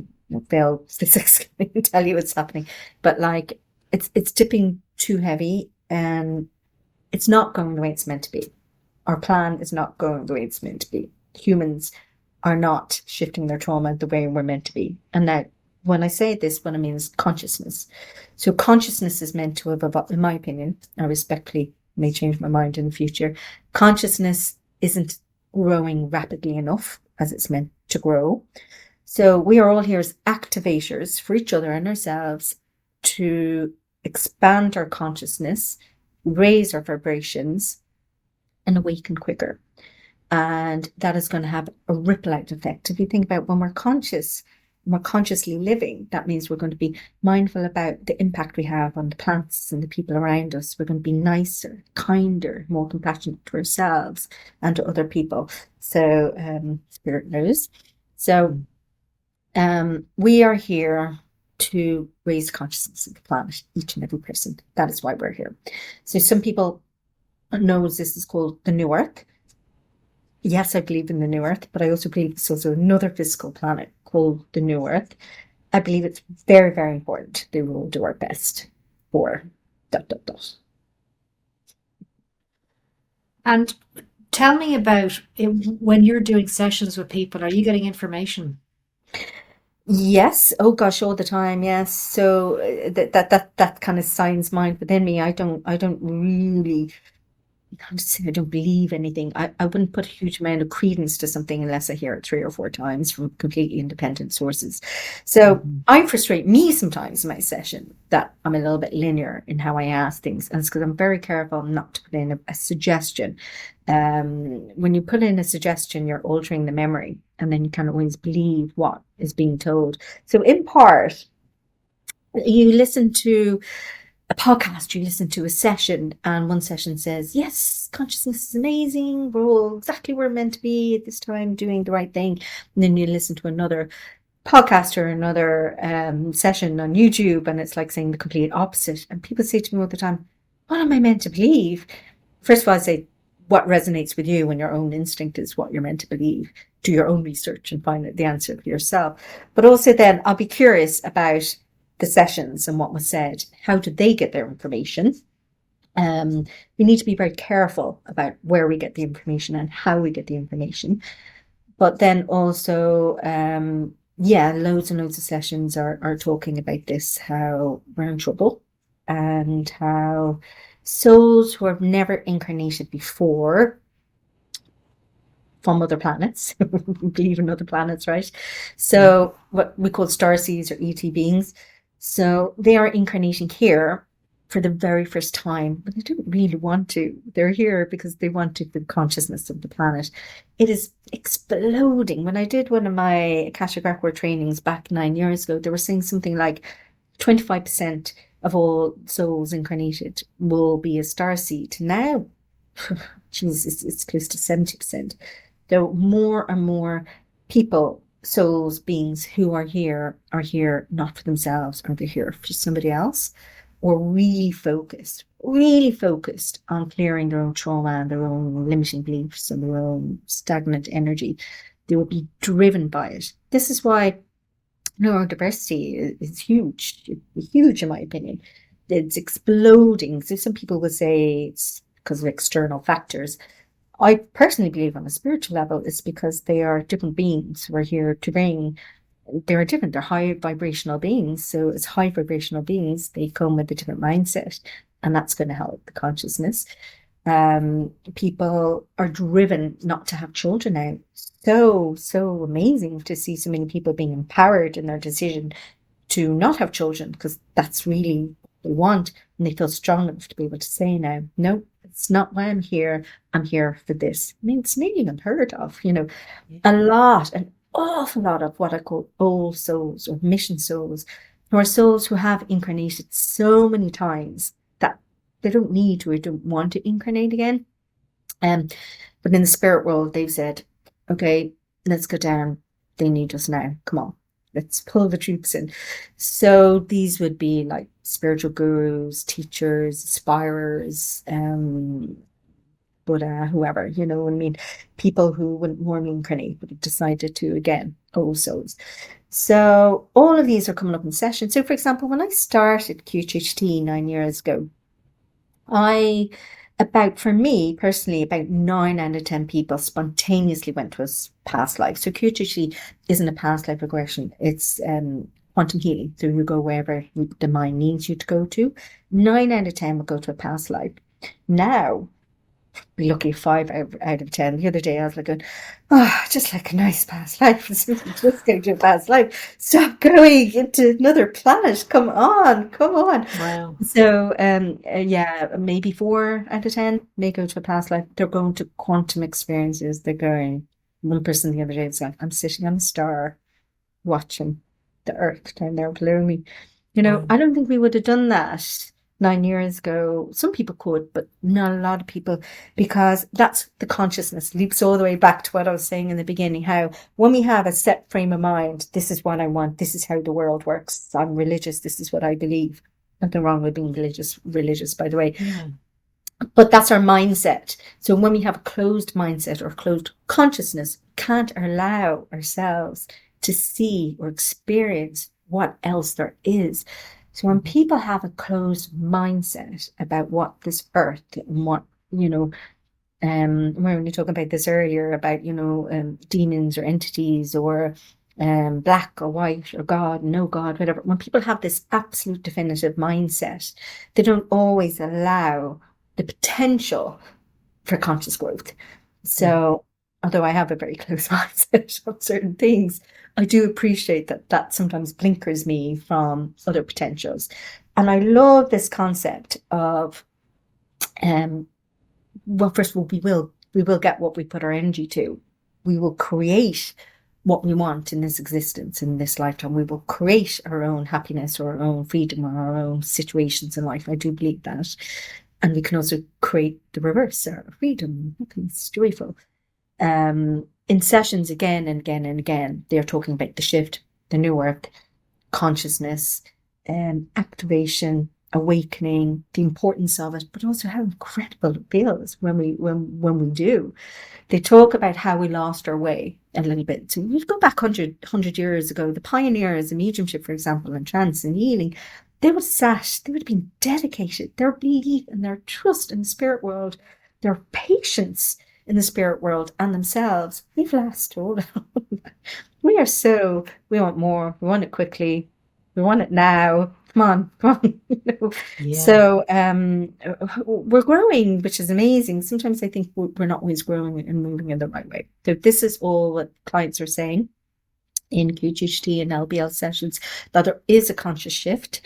fail physics can tell you what's happening, but like it's tipping too heavy, and it's not going the way it's meant to be. Our plan is not going the way it's meant to be. Humans are not shifting their trauma the way we're meant to be. And now, when I say this, what I mean is consciousness. So consciousness is meant to have evolved, in my opinion. I respectfully may change my mind in the future. Consciousness isn't growing rapidly enough as it's meant to grow. So we are all here as activators for each other and ourselves to expand our consciousness, raise our vibrations, and awaken quicker. And that is going to have a ripple out effect. If you think about when we're conscious, we're consciously living, that means we're going to be mindful about the impact we have on the plants and the people around us. We're going to be nicer, kinder, more compassionate to ourselves and to other people. So spirit knows. So we are here to raise consciousness of the planet, each and every person. That is why we're here. So some people knows this is called the New Earth. Yes, I believe in the New Earth, but I also believe there's also another physical planet called the New Earth. I believe it's very, very important that we will do our best for ... And tell me about when you're doing sessions with people, are you getting information? Yes. Oh gosh, all the time. Yes. So that kind of science mind within me. I don't really, I don't believe anything. I wouldn't put a huge amount of credence to something unless I hear it 3 or 4 times from completely independent sources. So I frustrate me sometimes in my session that I'm a little bit linear in how I ask things. And it's because I'm very careful not to put in a suggestion. When you put in a suggestion, you're altering the memory, and then you can't always believe what is being told. So in part, you listen to a podcast, you listen to a session, and one session says, yes, consciousness is amazing, we're all exactly where we're meant to be at this time, doing the right thing. And then you listen to another podcast or another session on YouTube, and it's like saying the complete opposite. And people say to me all the time, what am I meant to believe? First of all, I say, what resonates with you, when your own instinct is what you're meant to believe. Do your own research and find the answer for yourself. But also then I'll be curious about the sessions and what was said. How did they get their information? We need to be very careful about where we get the information and how we get the information. But then also, loads and loads of sessions are talking about this, how we're in trouble, and how souls who have never incarnated before from other planets, believe in other planets, right? So what we call starseeds or ET beings. So they are incarnating here for the very first time, but they don't really want to. They're here because they want to, the consciousness of the planet. It is exploding. When I did one of my Akashic Record trainings back 9 years ago, they were saying something like 25% of all souls incarnated will be a starseed. Now, Jesus, it's close to 70%. There are more and more people, souls, beings who are here not for themselves, or they're here for somebody else, or really focused on clearing their own trauma and their own limiting beliefs and their own stagnant energy. They will be driven by it. This is why neurodiversity is huge in my opinion. It's exploding. So some people would say it's because of external factors. I personally believe on a spiritual level it's because they are different beings who are here to bring. They're different. They're high vibrational beings. So as high vibrational beings, they come with a different mindset, and that's going to help the consciousness. People are driven not to have children now. So amazing to see so many people being empowered in their decision to not have children, because that's really what they want, and they feel strong enough to be able to say now, no, it's not why I'm here. I'm here for this. I mean, it's nearly unheard of, an awful lot of what I call old souls or mission souls, who are souls who have incarnated so many times that they don't need to or don't want to incarnate again. But in the spirit world, they've said, okay, let's go down. They need us now. Come on, let's pull the troops in. So these would be like spiritual gurus, teachers, aspirers, Buddha, whoever, you know what I mean? People who wouldn't normally incarnate, but have decided to, again, old souls. So all of these are coming up in session. So for example, when I started QHHT 9 years ago, for me personally, about 9 out of 10 people spontaneously went to a past life. So QHHT isn't a past life regression. It's quantum healing. So you go wherever the mind needs you to go to. 9 out of 10 will go to a past life. Now, be lucky 5 out of 10. The other day I was like, just like a nice past life. Just going to a past life. Stop going into another planet. Come on. Wow. So maybe 4 out of 10 may go to a past life. They're going to quantum experiences. They're going. One person the other day was like, I'm sitting on a star watching the earth down there below me. I don't think we would have done that 9 years ago. Some people could, but not a lot of people, because that's the consciousness. Leaps all the way back to what I was saying in the beginning, how when we have a set frame of mind, this is what I want, this is how the world works, I'm religious, this is what I believe. Nothing wrong with being religious, by the way. Yeah. But that's our mindset. So when we have a closed mindset or closed consciousness, we can't allow ourselves to see or experience what else there is. So when people have a closed mindset about what this earth and what, we were talking about this earlier about, demons or entities or black or white or God, no God, whatever. When people have this absolute definitive mindset, they don't always allow the potential for conscious growth. So although I have a very close mindset on certain things, I do appreciate that sometimes blinkers me from other potentials. And I love this concept of, first of all, we will get what we put our energy to. We will create what we want in this existence, in this lifetime. We will create our own happiness or our own freedom or our own situations in life. I do believe that. And we can also create the reverse, our freedom, happiness, joyful. In sessions again and again and again, they're talking about the shift, the new earth, consciousness, activation, awakening, the importance of it, but also how incredible it feels when we do. They talk about how we lost our way a little bit. So you go back 100 years ago, the pioneers in mediumship, for example, and trance and healing, they would have been dedicated. Their belief and their trust in the spirit world, their patience in the spirit world and themselves, we've lost all of that. We want more, we want it quickly, we want it now. Come on. Yeah. So we're growing, which is amazing. Sometimes I think we're not always growing and moving in the right way. So this is all what clients are saying in QHHT and LBL sessions, that there is a conscious shift.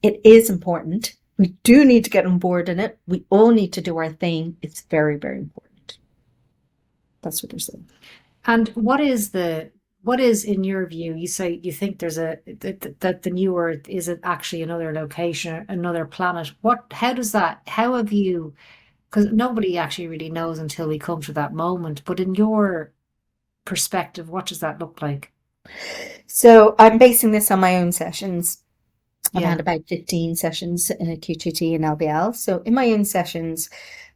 It is important, We do need to get on board in it. We all need to do our thing. It's very, very important. That's what they're saying. And what is, in your view, you say you think there's that the new Earth is actually another location, another planet. How have you, because nobody actually really knows until we come to that moment, but in your perspective, what does that look like? So I'm basing this on my own sessions. I've Yeah. had about 15 sessions in a QHHT and LBL. So in my own sessions,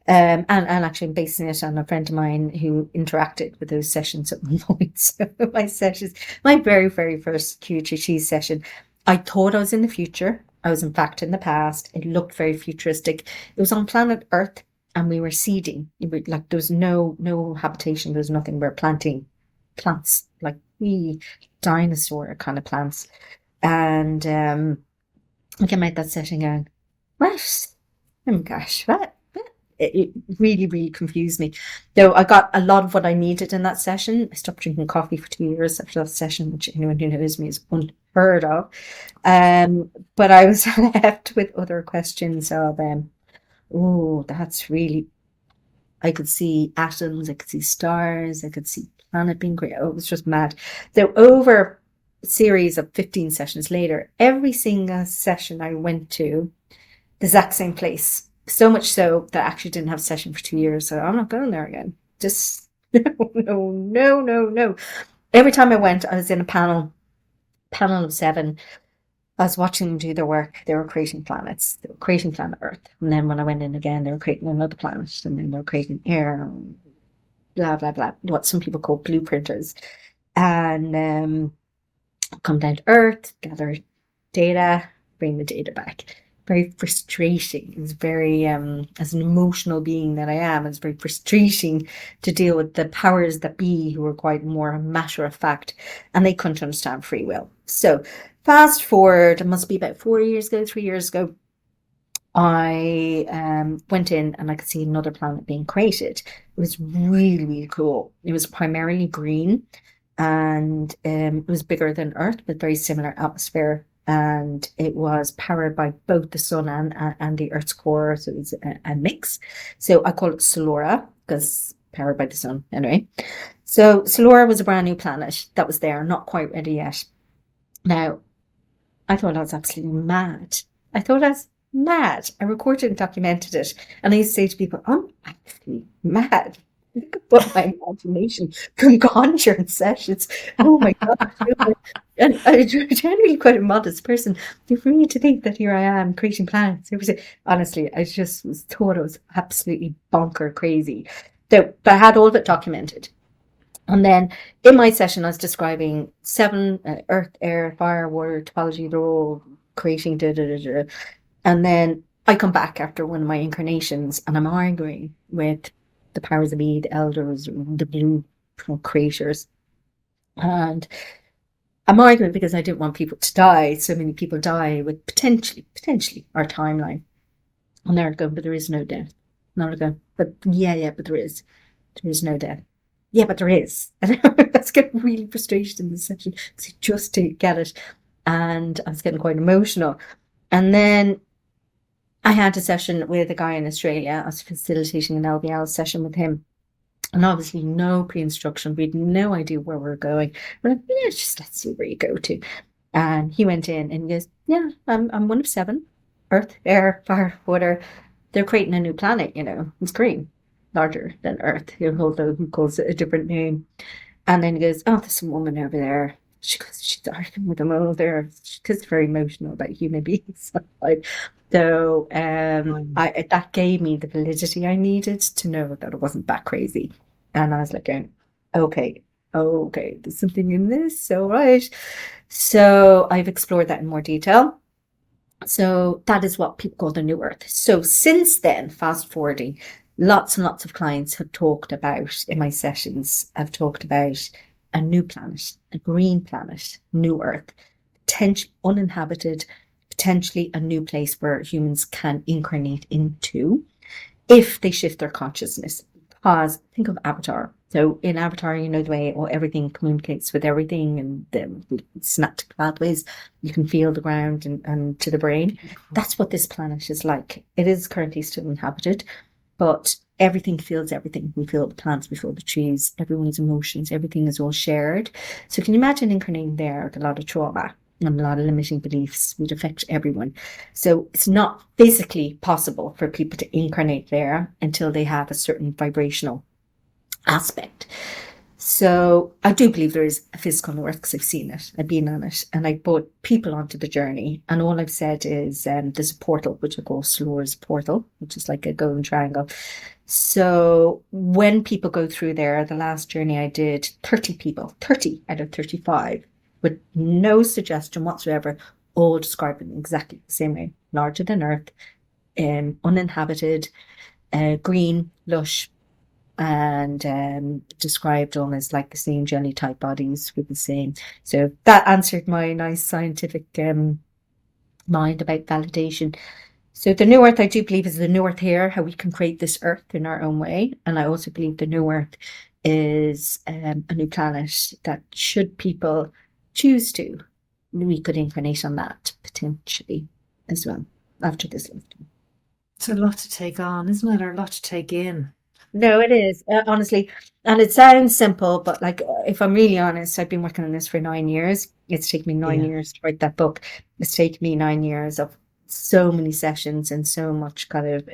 and actually I'm basing it on a friend of mine who interacted with those sessions at one point. So my sessions, my very, very first QHHT session, I thought I was in the future. I was in fact in the past. It looked very futuristic. It was on planet Earth and we were seeding. Like there was no habitation. There was nothing. We were planting plants, like wee dinosaur kind of plants. And I came out that session going, what? Oh my gosh, what? It really, really confused me. Though I got a lot of what I needed in that session. I stopped drinking coffee for 2 years after that session, which anyone who knows me is unheard of. But I was left with other questions of, oh, that's really, I could see atoms, I could see stars, I could see planet being great. Oh, it was just mad. So over series of 15 sessions later, every single session I went to the exact same place, so much so that I actually didn't have a session for 2 years. So I'm not going there again. Just no. Every time I went, I was in a panel of 7. I was watching them do their work. They were creating planets. They were creating planet Earth. And then when I went in again, they were creating another planet. And then they were creating air, blah, blah, blah. What some people call blueprinters. And come down to Earth, gather data, bring the data back. Very frustrating. It's very, as an emotional being that I am, it's very frustrating to deal with the powers that be who are quite more matter of fact, and they couldn't understand free will. So fast forward, it must be about 3 years ago, I went in and I could see another planet being created. It was really, really cool. It was primarily green, and it was bigger than Earth with very similar atmosphere, and it was powered by both the sun and the Earth's core, so it was a mix. So I call it Solora because powered by the sun anyway. So Solora was a brand new planet that was there, not quite ready yet. Now I thought I was absolutely mad. I recorded and documented it, and I used to say to people, I'm actually mad. Look at what my imagination can conjure in sessions. Oh my God. And I'm generally quite a modest person. For me to think that here I am creating planets. Honestly, I just thought it was absolutely bonker crazy. So, but I had all of it documented. And then in my session, I was describing 7 earth, air, fire, water, topology, they're all creating, And then I come back after one of my incarnations and I'm arguing with the powers that be, the elders, the blue creators. And I'm arguing because I didn't want people to die. So many people die with potentially our timeline. And they're going, but there is no death. And I'm going, but yeah, but there is. There is no death. Yeah, but there is. And that's getting really frustrated in this section because you just didn't get it. And I was getting quite emotional. And then I had a session with a guy in Australia. I was facilitating an LBL session with him. And obviously no pre-instruction. We had no idea where we were going. We're like, yeah, just let's see where you go to. And he went in and he goes, yeah, I'm one of 7. Earth, air, fire, water. They're creating a new planet, It's green, larger than Earth, although he calls it a different name. And then he goes, oh, there's some woman over there. She's arguing with them over there. She's very emotional about human beings. So that gave me the validity I needed to know that it wasn't that crazy. And I was like going, okay, there's something in this, all right. So I've explored that in more detail. So that is what people call the new Earth. So since then, fast forwarding, lots and lots of clients have talked about, in my sessions, have talked about a new planet, a green planet, new Earth, potentially uninhabited, potentially a new place where humans can incarnate into if they shift their consciousness. Because think of Avatar. So in Avatar, you know, the way everything communicates with everything, and the synaptic pathways, you can feel the ground and to the brain. That's what this planet is like. It is currently still inhabited, but everything feels everything. We feel the plants, we feel the trees, everyone's emotions, everything is all shared. So can you imagine incarnating there with a lot of trauma and a lot of limiting beliefs would affect everyone. So it's not physically possible for people to incarnate there until they have a certain vibrational aspect. So I do believe there is a physical north because I've seen it, I've been on it, and I brought people onto the journey. And all I've said is there's a portal, which I call Slore's portal, which is like a golden triangle. So when people go through there, the last journey I did, 30 people, 30 out of 35, with no suggestion whatsoever, all describing exactly the same way: larger than Earth, uninhabited, green, lush, and described all as like the same jelly type bodies with the same. So that answered my nice scientific mind about validation. So the new earth, I do believe, is the new earth here, how we can create this earth in our own way. And I also believe the new earth is a new planet that, should people choose to, we could incarnate on that potentially as well after this lifetime. It's a lot to take on, isn't it? Or a lot to take in. No, it is, honestly. And it sounds simple, but like, if I'm really honest, I've been working on this for 9 years. It's taken me 9 years to write that book. It's taken me 9 years of so many sessions and so much kind of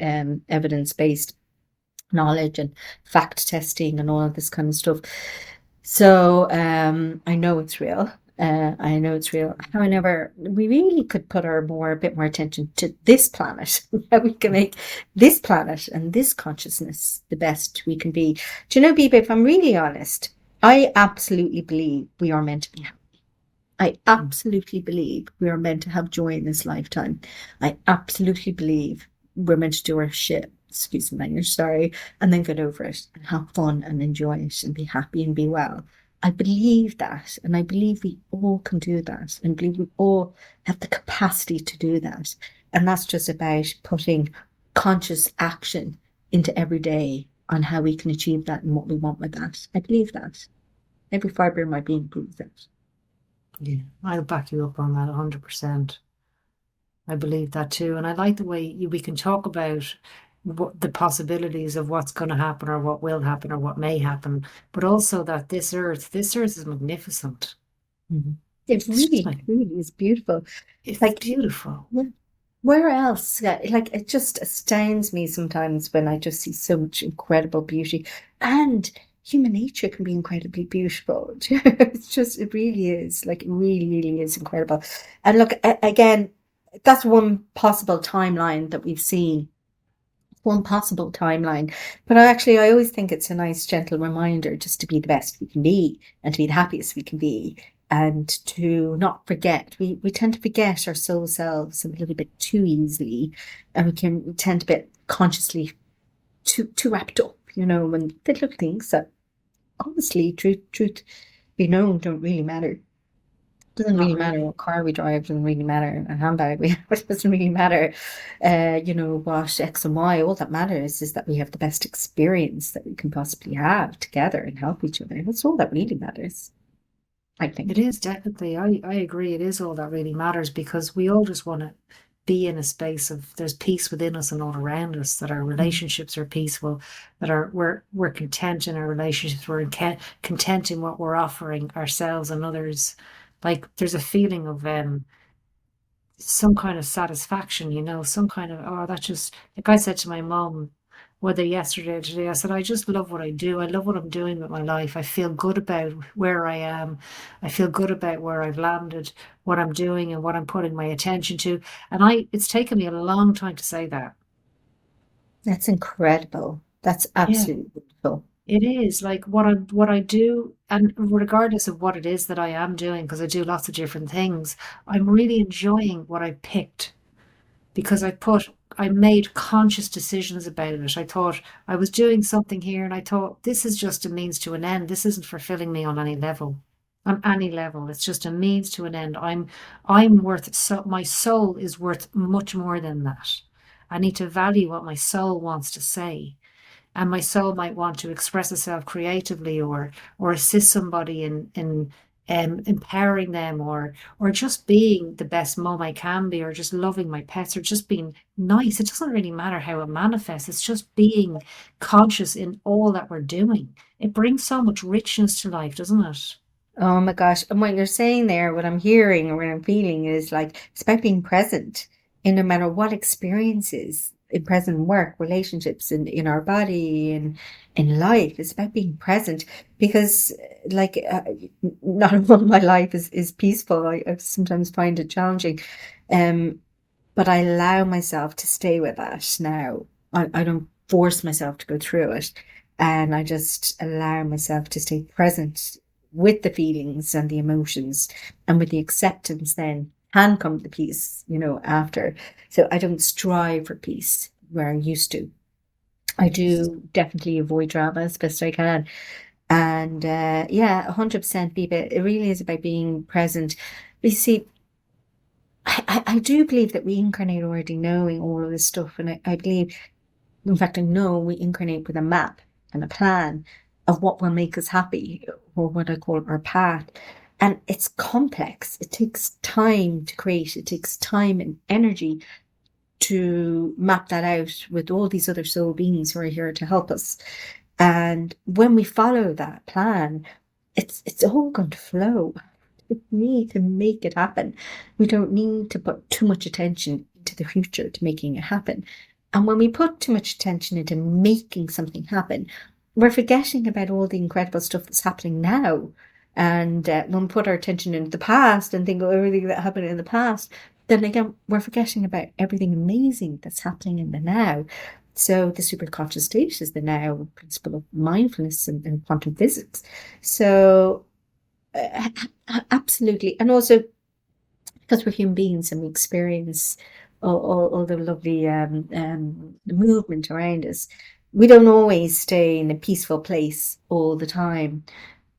evidence-based knowledge and fact testing and all of this kind of stuff. So I know it's real. I know it's real. However, we really could put a bit more attention to this planet, how we can make this planet and this consciousness the best we can be. Do you know, Biba, if I'm really honest, I absolutely believe we are meant to be happy. I absolutely believe we are meant to have joy in this lifetime. I absolutely believe we're meant to do our shit, excuse my language, sorry, and then get over it and have fun and enjoy it and be happy and be well. I believe that, and I believe we all can do that, and believe we all have the capacity to do that. And that's just about putting conscious action into every day on how we can achieve that and what we want with that. I believe that. Every fibre in my being believes that. Yeah, I'll back you up on that 100%. I believe that too. And I like the way we can talk about what the possibilities of what's going to happen or what will happen or what may happen, but also that this earth is magnificent. Mm-hmm. It really is beautiful. It's like beautiful. Where else? Like, it just astounds me sometimes when I just see so much incredible beauty, and human nature can be incredibly beautiful. It's just, it really is, like, it really, really is incredible. And look, again, that's one possible timeline that we've seen. One possible timeline. But I always think it's a nice, gentle reminder just to be the best we can be and to be the happiest we can be, and to not forget. We tend to forget our soul selves a little bit too easily, and we tend to be consciously too wrapped up, you know, in the little things that, honestly, truth be known, don't really matter. Doesn't really matter what car we drive, doesn't really matter a handbag we have, it doesn't really matter, you know, what X and Y. All that matters is that we have the best experience that we can possibly have together and help each other. That's all that really matters, I think. It is definitely, I agree, it is all that really matters, because we all just want to be in a space of there's peace within us and all around us, that our relationships are peaceful, that we're content in our relationships, we're content in what we're offering ourselves and others. Like, there's a feeling of some kind of satisfaction, you know, some kind of, that just, like I said to my mom, whether yesterday or today, I said, I just love what I do. I love what I'm doing with my life. I feel good about where I am. I feel good about where I've landed, what I'm doing and what I'm putting my attention to. And it's taken me a long time to say that. That's incredible. That's absolutely beautiful. It is, like, what I do, and regardless of what it is that I am doing, because I do lots of different things, I'm really enjoying what I picked, because I made conscious decisions about it. I thought I was doing something here, and I thought, this is just a means to an end. This isn't fulfilling me on any level. On any level, it's just a means to an end. I'm worth, so my soul is worth much more than that. I need to value what my soul wants to say. and my soul might want to express itself creatively, or assist somebody in empowering them, or just being the best mom I can be, or just loving my pets, or just being nice. It doesn't really matter how it manifests. It's just being conscious in all that we're doing. It brings so much richness to life, doesn't it? Oh my gosh. And what you're saying there, what I'm hearing or what I'm feeling is like it's about being present in no matter what experiences in present work, relationships, in our body and in life. It's about being present because like not all my life is peaceful. I sometimes find it challenging. Um, but I allow myself to stay with that now. I don't force myself to go through it. And I just allow myself to stay present with the feelings and the emotions. And with the acceptance, then can come the peace, after. So I don't strive for peace where I used to. I do definitely avoid drama as best I can. And yeah, 100% Biba, it really is about being present. You see, I do believe that we incarnate already knowing all of this stuff. And I believe, in fact, I know we incarnate with a map and a plan of what will make us happy, or what I call our path. And it's complex. It takes time to create. It takes time and energy to map that out with all these other soul beings who are here to help us. And when we follow that plan, it's all going to flow. We need to make it happen. We don't need to put too much attention into the future to making it happen. And when we put too much attention into making something happen, we're forgetting about all the incredible stuff that's happening now. And when we put our attention into the past and think of everything that happened in the past, then again, we're forgetting about everything amazing that's happening in the now. So the superconscious state is the now principle of mindfulness and quantum physics. So absolutely. And also because we're human beings and we experience all the lovely movement around us, we don't always stay in a peaceful place all the time.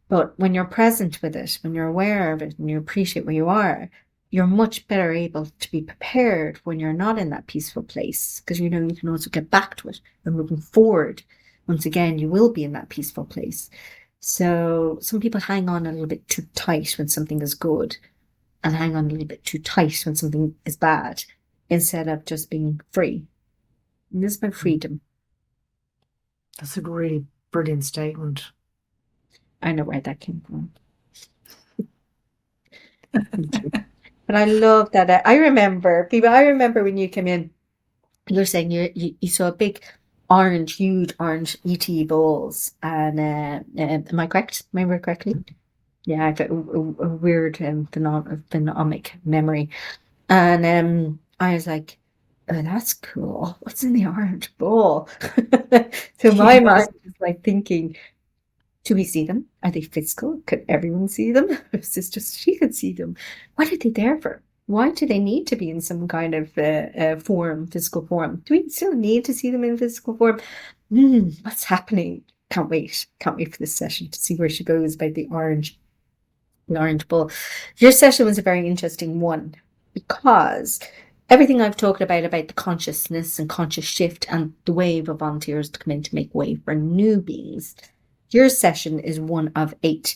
But when you're present with it, when you're aware of it and you appreciate where you are, you're much better able to be prepared when you're not in that peaceful place, because you can also get back to it and moving forward. Once again, you will be in that peaceful place. So some people hang on a little bit too tight when something is good, and hang on a little bit too tight when something is bad, instead of just being free. And this is about freedom. That's a really brilliant statement. I know where that came from. But I love that. I remember, people, I remember when you came in, you were saying you saw a big huge orange ET balls. And am I correct? Remember correctly? Yeah, I've got a weird phenomic memory. And I was like, oh, that's cool. What's in the orange ball? So my mind is like thinking, do we see them? Are they physical? Could everyone see them? Is this just she could see them? What are they there for? Why do they need to be in some kind of form, physical form? Do we still need to see them in physical form? What's happening? Can't wait. Can't wait for this session to see where she goes about the orange ball. Your session was a very interesting one because everything I've talked about the consciousness and conscious shift and the wave of volunteers to come in to make way for new beings. Your session is one of 8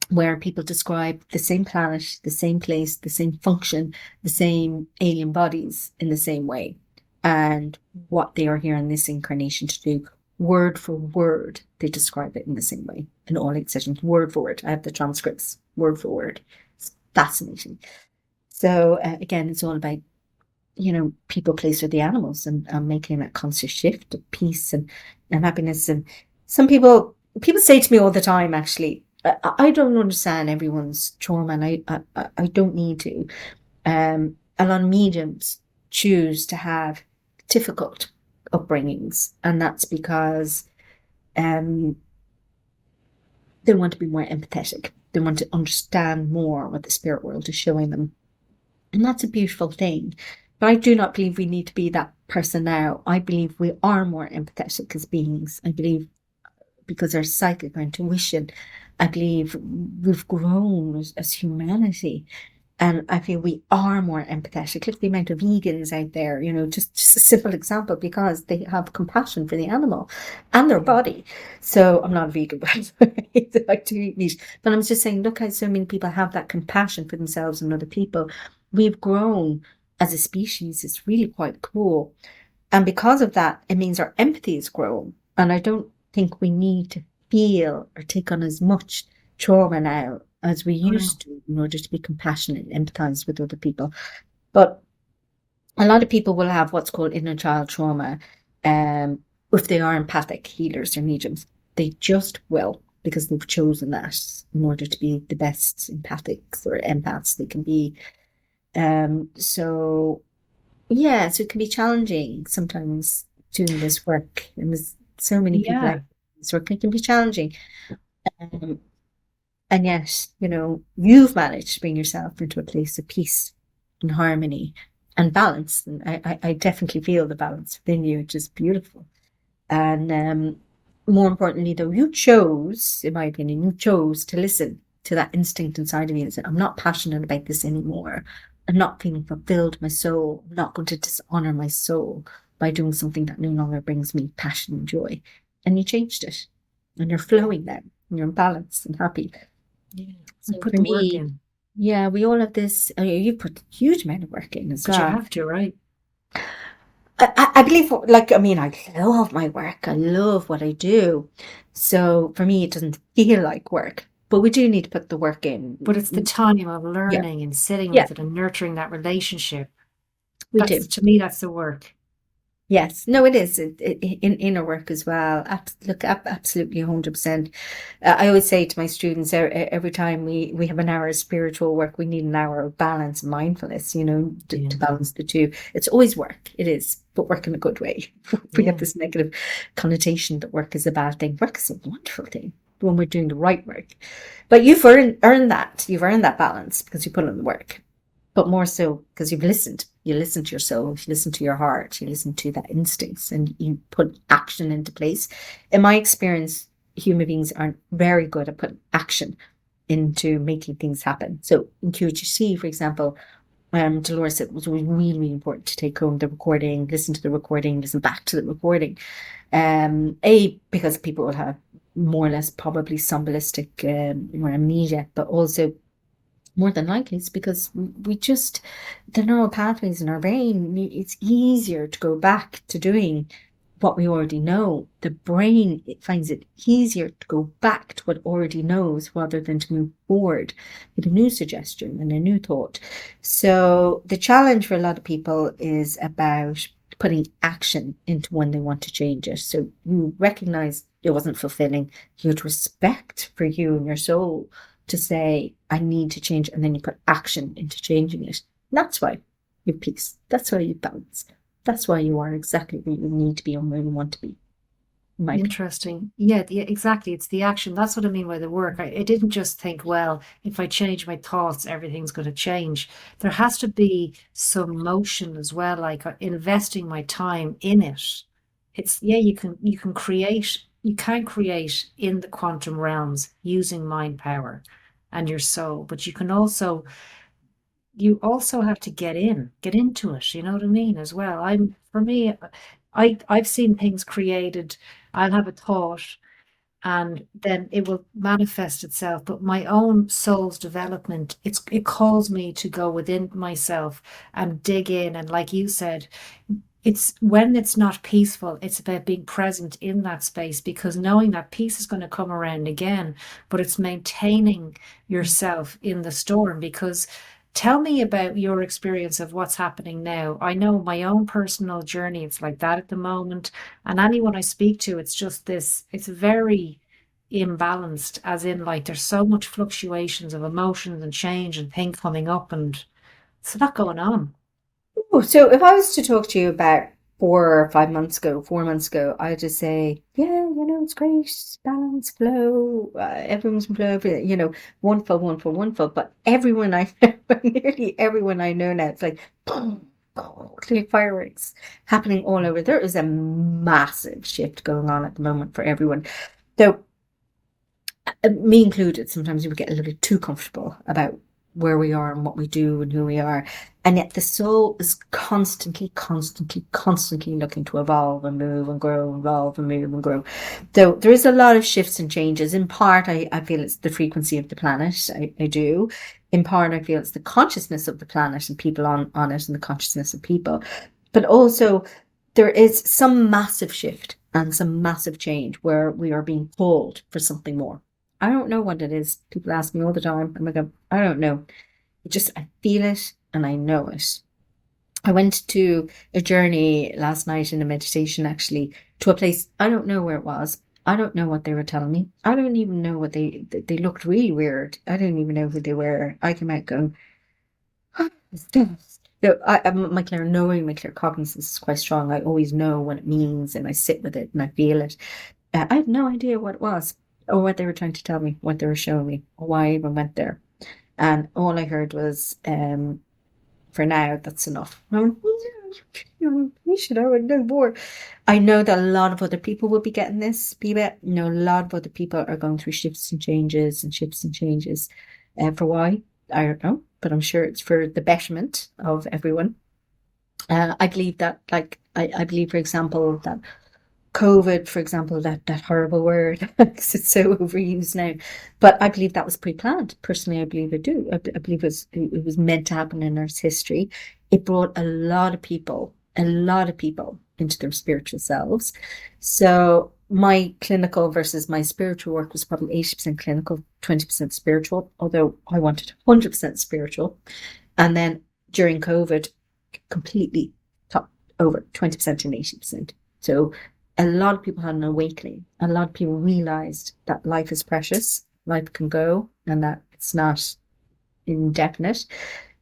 where people describe the same planet, the same place, the same function, the same alien bodies in the same way, and what they are here in this incarnation to do. Word for word, they describe it in the same way in all 8 sessions, word for word. I have the transcripts, word for word. It's fascinating. So again, it's all about, people, place, or the animals, and making that conscious shift of peace and happiness. And some people say to me all the time, actually, I don't understand everyone's trauma, and I don't need to. A lot of mediums choose to have difficult upbringings, and that's because they want to be more empathetic. They want to understand more what the spirit world is showing them, and that's a beautiful thing. But I do not believe we need to be that person now. I believe we are more empathetic as beings. I believe because our psychic, our intuition, I believe we've grown as humanity, And I feel we are more empathetic. Look at the amount of vegans out there, just a simple example, because they have compassion for the animal and their body. So I'm not a vegan, but I like to eat meat. But I'm just saying, look how so many people have that compassion for themselves and other people. We've grown as a species. It's really quite cool. And because of that, it means our empathy has grown. And I don't think we need to feel or take on as much trauma now as we used to in order to be compassionate and empathize with other people. But a lot of people will have what's called inner child trauma if they are empathic healers or mediums. They just will, because they've chosen that in order to be the best empathics or empaths they can be. So it can be challenging sometimes doing this work. And there's so many people out this work. It can be challenging. And yet, you've managed to bring yourself into a place of peace and harmony and balance. And I definitely feel the balance within you, which is beautiful. And more importantly, though, you chose, in my opinion, to listen to that instinct inside of you and say, I'm not passionate about this anymore. I'm not feeling fulfilled in my soul. I'm not going to dishonor my soul by doing something that no longer brings me passion and joy. And you changed it. And you're flowing now. And you're in balance and happy. Yeah. So put for the me, work in. Yeah, we all have this. You put a huge amount of work in as But well. you have to, right? I believe, I love my work. I love what I do. So for me, it doesn't feel like work. But we do need to put the work in. But it's the time of learning and sitting with it and nurturing that relationship. We do. To me, that's the work. Yes. No, it is in inner work as well. Absolutely 100%. I always say to my students, every time we have an hour of spiritual work, we need an hour of balance and mindfulness, to balance the two. It's always work. It is, but work in a good way. We have this negative connotation that work is a bad thing. Work is a wonderful thing when we're doing the right work. But you've earned that. You've earned that balance because you put in the work. But more so because you've listened. You listen to your soul, you listen to your heart, you listen to that instincts, and you put action into place. In my experience, human beings aren't very good at putting action into making things happen. So in QHHT, for example, Dolores said it was really, really important to take home the recording, listen to the recording, listen back to the recording. Because people will have more or less probably somnambulistic amnesia, but also more than likely it's because the neural pathways in our brain, it's easier to go back to doing what we already know. The brain, it finds it easier to go back to what already knows rather than to move forward with a new suggestion and a new thought. So the challenge for a lot of people is about putting action into when they want to change it. So you recognize it wasn't fulfilling. You had respect for you and your soul to say, I need to change, and then you put action into changing it. And that's why you have peace. That's why you balance. That's why you are exactly where you need to be and where you want to be. Interesting. Yeah, exactly. It's the action. That's what I mean by the work. I didn't just think, well, if I change my thoughts, everything's going to change. There has to be some motion as well, like investing my time in it. It's, you can create in the quantum realms using mind power and your soul, but you also have to get into it, you know what I mean, as well. I've seen things created. I'll have a thought and then it will manifest itself, but my own soul's development, it calls me to go within myself and dig in. And like you said, it's when it's not peaceful, it's about being present in that space, because knowing that peace is going to come around again, but it's maintaining yourself in the storm. Because tell me about your experience of what's happening now. I know my own personal journey, it's like that at the moment. And anyone I speak to, it's just this, it's very imbalanced, as in like there's so much fluctuations of emotions and change and things coming up, and it's a lot going on. Oh, so if I was to talk to you about 4 months ago, I'd just say, yeah, it's great, balance, flow, everyone's flow, wonderful, wonderful, wonderful. But everyone I know, nearly everyone I know now, it's like, boom, like fireworks happening all over. There is a massive shift going on at the moment for everyone. So, me included, sometimes we get a little too comfortable about where we are and what we do and who we are. And yet the soul is constantly looking to evolve and move and grow, evolve and move and grow. So there is a lot of shifts and changes. In part, I feel it's the frequency of the planet. I do. In part, I feel it's the consciousness of the planet and people on it and the consciousness of people. But also there is some massive shift and some massive change where we are being pulled for something more. I don't know what it is. People ask me all the time. I'm like, I don't know. I feel it and I know it. I went to a journey last night in a meditation, actually, to a place. I don't know where it was. I don't know what they were telling me. I don't even know what they looked really weird. I don't even know who they were. I came out going, so my knowing, my claircognizance is quite strong. I always know what it means and I sit with it and I feel it. I had no idea what it was or what they were trying to tell me, what they were showing me, or why I even went there. And all I heard was, for now, that's enough. I went, we should have no more. I know that a lot of other people will be getting this, Biba. You know, a lot of other people are going through shifts and changes. For why? I don't know, but I'm sure it's for the betterment of everyone. I believe that, I believe, for example, that COVID, for example, that horrible word, because it's so overused now. But I believe that was pre-planned. Personally, I believe I do. I believe it was meant to happen in Earth's history. It brought a lot of people into their spiritual selves. So my clinical versus my spiritual work was probably 80% clinical, 20% spiritual, although I wanted 100% spiritual. And then during COVID, completely top over 20% and 80%. So a lot of people had an awakening. A lot of people realized that life is precious, life can go, and that it's not indefinite.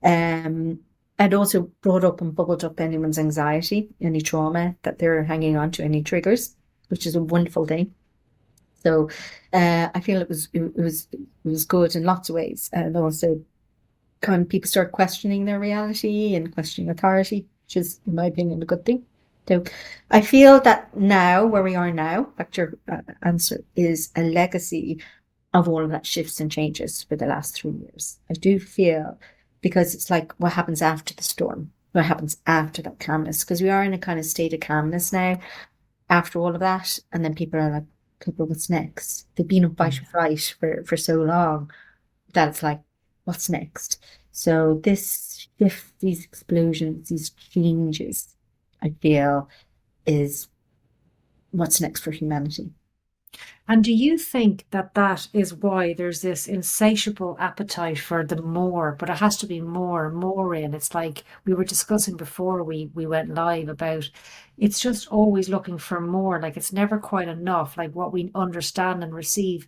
It also brought up and bubbled up anyone's anxiety, any trauma that they're hanging on to, any triggers, which is a wonderful thing. So I feel it was good in lots of ways, and also kind of people start questioning their reality and questioning authority, which is, in my opinion, a good thing. So I feel that now, where we are now, back to your answer, is a legacy of all of that shifts and changes for the last 3 years. I do feel, because it's like what happens after the storm, what happens after that calmness, because we are in a kind of state of calmness now after all of that. And then people are like, what's next? They've been in fight or flight for so long that it's like, what's next? So this shift, these explosions, these changes, I feel, is what's next for humanity. And do you think that that is why there's this insatiable appetite for the more, but it has to be more and more in? It's like we were discussing before we went live about, it's just always looking for more. Like it's never quite enough, like what we understand and receive.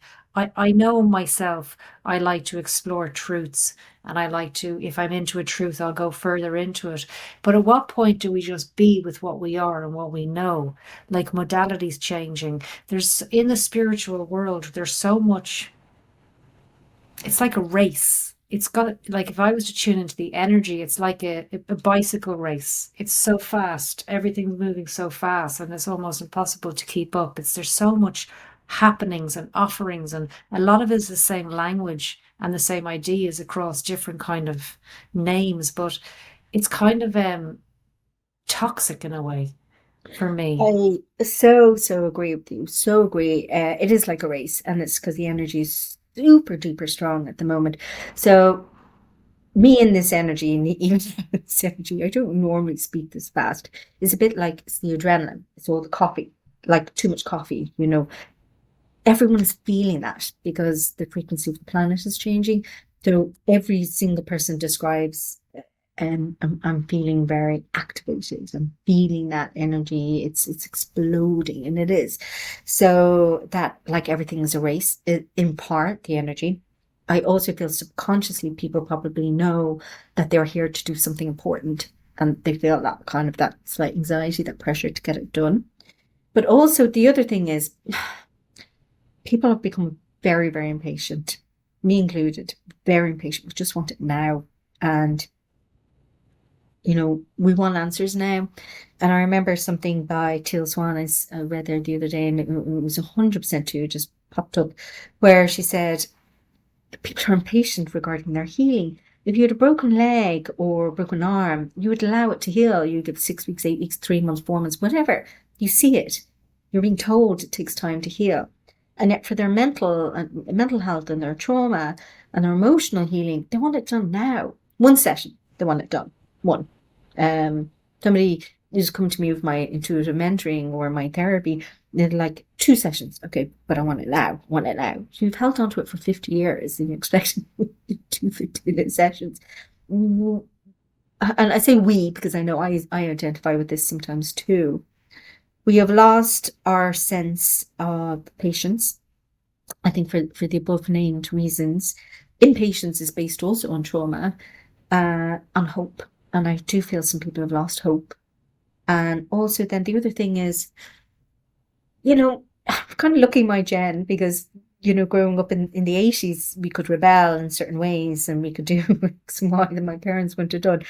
I know myself, I like to explore truths, and I like to, if I'm into a truth, I'll go further into it. But at what point do we just be with what we are and what we know? Like modalities changing. There's, in the spiritual world, there's so much, it's like a race. It's got, like, if I was to tune into the energy, it's like a bicycle race. It's so fast. Everything's moving so fast, and it's almost impossible to keep up. There's so much happenings and offerings, and a lot of it is the same language and the same ideas across different kind of names, but it's kind of toxic in a way for me. I so agree with you. So agree. It is like a race, and it's because the energy is super duper strong at the moment. So me in this energy, and even this energy, I don't normally speak this fast. It's a bit like it's the adrenaline. It's all the coffee, like too much coffee, you know. Everyone is feeling that because the frequency of the planet is changing. So every single person describes, I'm feeling very activated. I'm feeling that energy. It's exploding, and it is. So that, like, everything is a race, in part, the energy. I also feel subconsciously people probably know that they're here to do something important, and they feel that kind of that slight anxiety, that pressure to get it done. But also the other thing is, people have become very, very impatient, me included, very impatient. We just want it now. And, you know, we want answers now. And I remember something by Teal Swan I read there the other day, and it was 100% too, just popped up, where she said, people are impatient regarding their healing. If you had a broken leg or broken arm, you would allow it to heal. You give 6 weeks, 8 weeks, 3 months, 4 months, whatever. You see it. You're being told it takes time to heal. And yet for their mental health and their trauma and their emotional healing, they want it done now. One session, they want it done. One. Somebody is coming to me with my intuitive mentoring or my therapy, they're like 2 sessions. Okay, but I want it now. So you've held on to it for 50 years and you expect 2 50-minute sessions. And I say we because I know I identify with this sometimes too. We have lost our sense of patience, I think, for the above named reasons. Impatience is based also on trauma, on hope. And I do feel some people have lost hope. And also then the other thing is, I'm kind of looking my gen because, growing up in the 80s, we could rebel in certain ways and we could do X and Y that my parents wouldn't have done,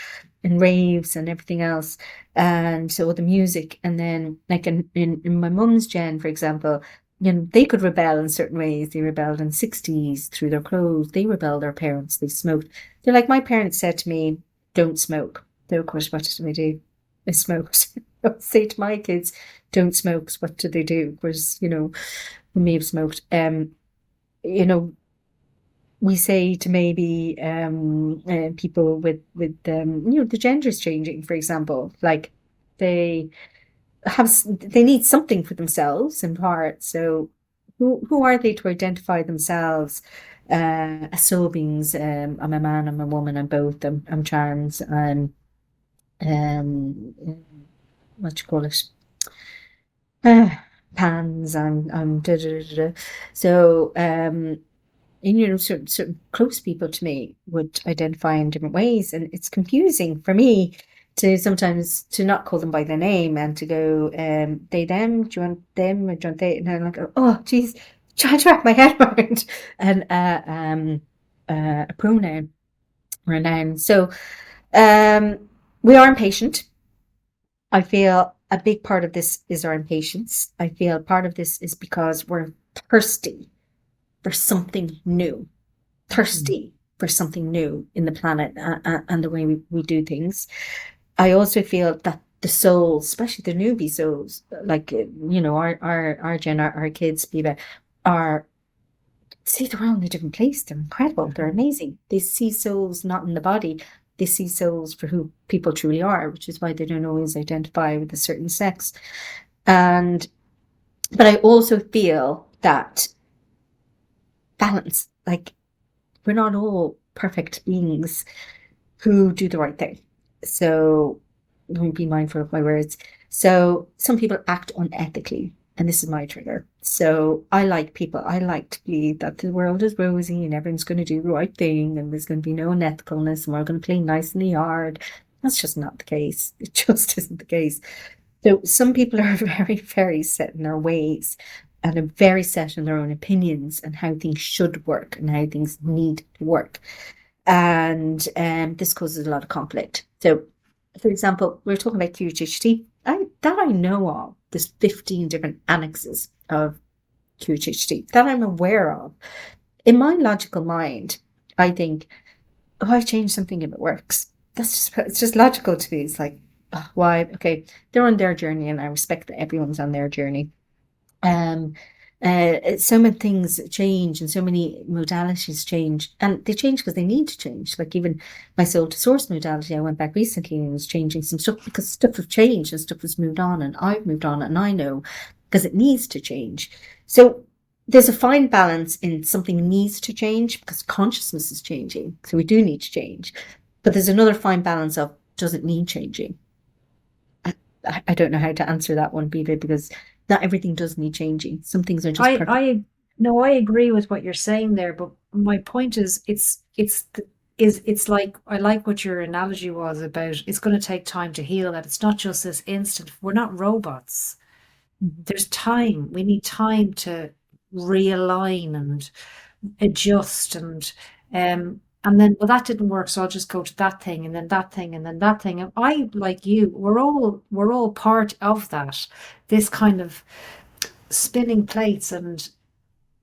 and raves and everything else. And so the music, and then like in my mum's gen, for example, they could rebel in certain ways. They rebelled in the 60s through their clothes. They rebelled their parents. They smoked. They're like, my parents said to me, don't smoke. Of course, what did I do? I smoked. I would say to my kids, don't smoke. What do they do? Of course, we may have smoked. We say to maybe people with the gender's changing, for example, like they need something for themselves in part. So who are they to identify themselves as soul beings? I'm a man, I'm a woman, I'm both, I'm trans, I'm what do you call it? Pans, I'm da da da da. So and certain close people to me would identify in different ways, and it's confusing for me to sometimes to not call them by their name and to go they them, do you want them or do you want they, and I'm like, oh geez, trying to wrap my head around and a pronoun or a noun. So we are impatient. I feel a big part of this is our impatience. I feel part of this is because we're thirsty for something new, thirsty for something new in the planet and the way we do things. I also feel that the souls, especially the newbie souls, like, our gen, our kids, Biba, see they're all in a different place. They're incredible. They're amazing. They see souls not in the body. They see souls for who people truly are, which is why they don't always identify with a certain sex. But I also feel that balance, like we're not all perfect beings who do the right thing. So let me be mindful of my words. So some people act unethically, and this is my trigger. So I like to believe that the world is rosy and everyone's going to do the right thing and there's going to be no unethicalness and we're going to play nice in the yard. That's just not the case. It just isn't the case. So some people are very, very set in their ways and are very set in their own opinions and how things should work and how things need to work. And this causes a lot of conflict. So, for example, we're talking about QHHT. I know of. There's 15 different annexes of QHHT that I'm aware of. In my logical mind, I think, I changed something if it works. It's just logical to me. It's like, why? Okay, they're on their journey, and I respect that everyone's on their journey. So many things change and so many modalities change, and they change because they need to change. Like even my soul to source modality, I went back recently and was changing some stuff because stuff have changed and stuff has moved on, and I've moved on, and I know because it needs to change. So there's a fine balance in something needs to change because consciousness is changing, so we do need to change. But there's another fine balance of does it need changing? I don't know how to answer that one, Biba, because not everything does need changing. Some things are just perfect. I agree with what you're saying there, but my point is it's like, I like what your analogy was about it's going to take time to heal, that it's not just this instant. We're not robots. There's time. We need time to realign and adjust and then, well, that didn't work, so I'll just go to that thing and then that thing and then that thing. And I, like you, we're all part of that. This kind of spinning plates, and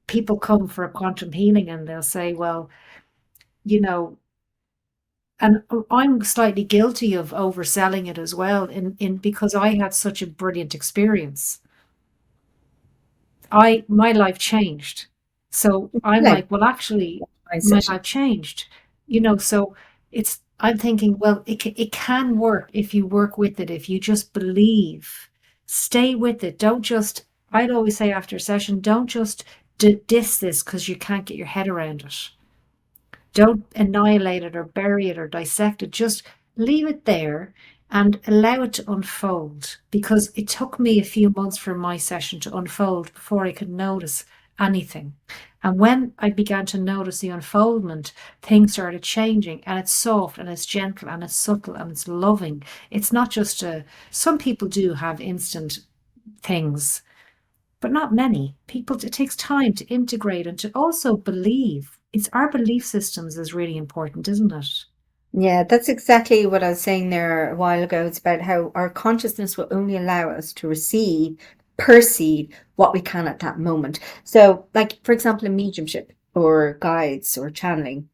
people come for a quantum healing and they'll say, well, And I'm slightly guilty of overselling it as well, in because I had such a brilliant experience. My life changed. So I'm Like like, well, actually, my my session. life changed. So I'm thinking, well, it can work if you work with it, if you just believe, stay with it. Don't just, I'd always say after a session, don't just diss this because you can't get your head around it. Don't annihilate it or bury it or dissect it. Just leave it there and allow it to unfold, because it took me a few months for my session to unfold before I could notice anything. And when I began to notice the unfoldment, things started changing, and it's soft and it's gentle and it's subtle and it's loving. It's not just some people do have instant things, but not many people. It takes time to integrate and to also believe. It's our belief systems is really important, isn't it? Yeah, that's exactly what I was saying there a while ago. It's about how our consciousness will only allow us to perceive what we can at that moment. So, like, for example, in mediumship or guides or channeling,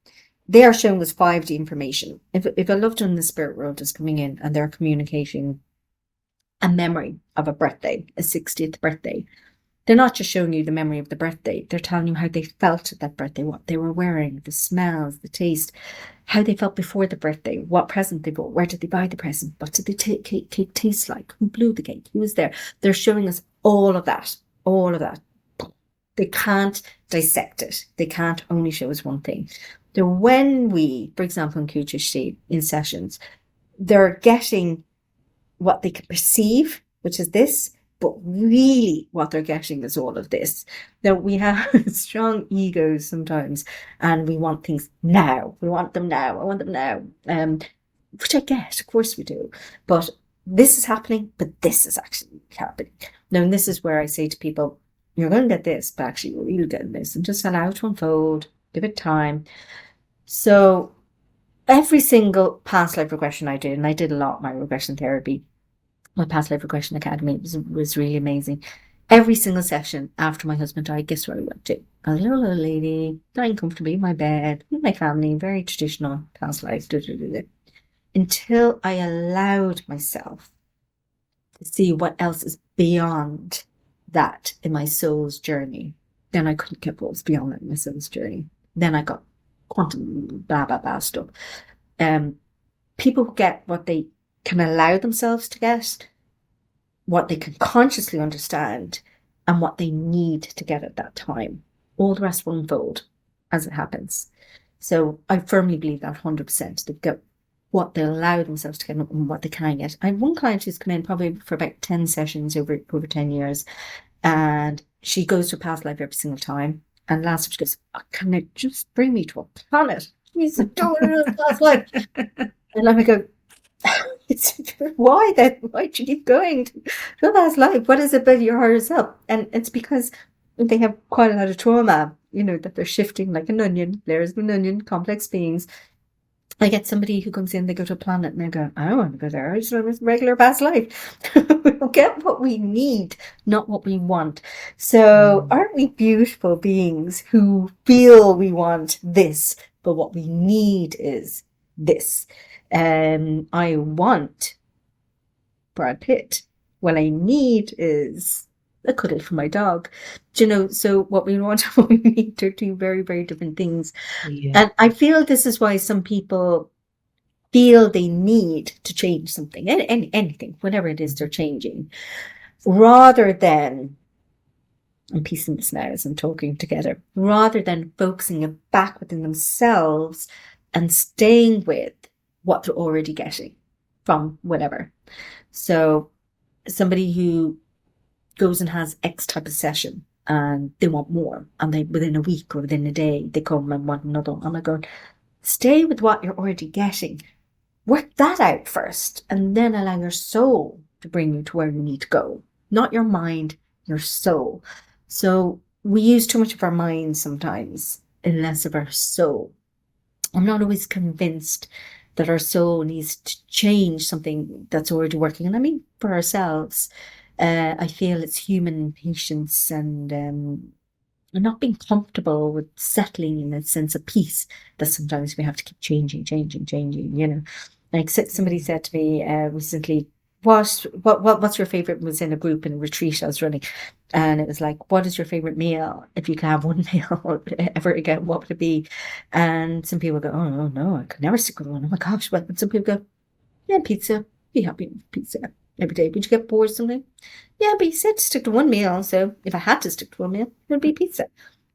they are showing us 5D information. If a loved one in the spirit world is coming in and they're communicating a memory of a birthday, a 60th birthday, they're not just showing you the memory of the birthday. They're telling you how they felt at that birthday, what they were wearing, the smells, the taste, how they felt before the birthday, what present they bought, where did they buy the present, what did the cake taste like, who blew the cake, who was there. They're showing us all of that, all of that. They can't dissect it. They can't only show us one thing. So when we, for example, in QHHT, in sessions, they're getting what they can perceive, which is this, but really what they're getting is all of this. Now, we have strong egos sometimes, and we want things now. We want them now. I want them now. Which I get, of course we do. But this is happening, but this is actually happening. Now, and this is where I say to people, you're going to get this, but actually you're really getting this. And just allow it to unfold. Give it time. So every single past life regression I did, and I did a lot of my regression therapy, my past life regression academy was really amazing. Every single session after my husband died, guess where I went to? A little lady, dying comfortably in my bed, with my family, very traditional past life, until I allowed myself to see what else is beyond that in my soul's journey. Then I couldn't get what was beyond that in my soul's journey. Then I got quantum blah blah blah stuff. People get what they can allow themselves to get, what they can consciously understand, and what they need to get at that time. All the rest will unfold as it happens. So I firmly believe that 100%. They get what they allow themselves to get and what they can get. I have one client who's come in probably for about 10 sessions over 10 years, and she goes to a past life every single time. And last time she goes, oh, can it just bring me to a planet? She's a past life. And I'm like, it's why then? Why do you keep going to a past life? What is it about your higher self? And it's because they have quite a lot of trauma, that they're shifting like an onion, layers of an onion, complex beings. I get somebody who comes in, they go to a planet and they go, I don't want to go there. I just want a regular past life. We don't get what we need, not what we want. So aren't we beautiful beings who feel we want this, but what we need is this? I want Brad Pitt. What I need is a cuddle for my dog. So what we want and what we need are two very, very different things. Yeah. And I feel this is why some people feel they need to change something, anything, whatever it is they're changing, rather than, I'm piecing this now as I'm talking together, rather than focusing it back within themselves and staying with what they're already getting from whatever. So somebody who goes and has X type of session and they want more, and they within a week or within a day they come and want another. I'm like, going, stay with what you're already getting. Work that out first, and then allow your soul to bring you to where you need to go. Not your mind, your soul. So we use too much of our mind sometimes and less of our soul. I'm not always convinced that our soul needs to change something that's already working. And I mean, for ourselves, I feel it's human patience and and not being comfortable with settling in a sense of peace that sometimes we have to keep changing, you know. Like somebody said to me recently, what's your favorite, was in a group in a retreat I was running, and it was like, what is your favorite meal? If you could have one meal ever again, what would it be? And some people go, oh no, I could never stick with one. Oh my gosh. But some people go, yeah, pizza. Be happy with pizza every day. Would you get bored something? Yeah, but you said to stick to one meal, so if I had to stick to one meal, it would be pizza.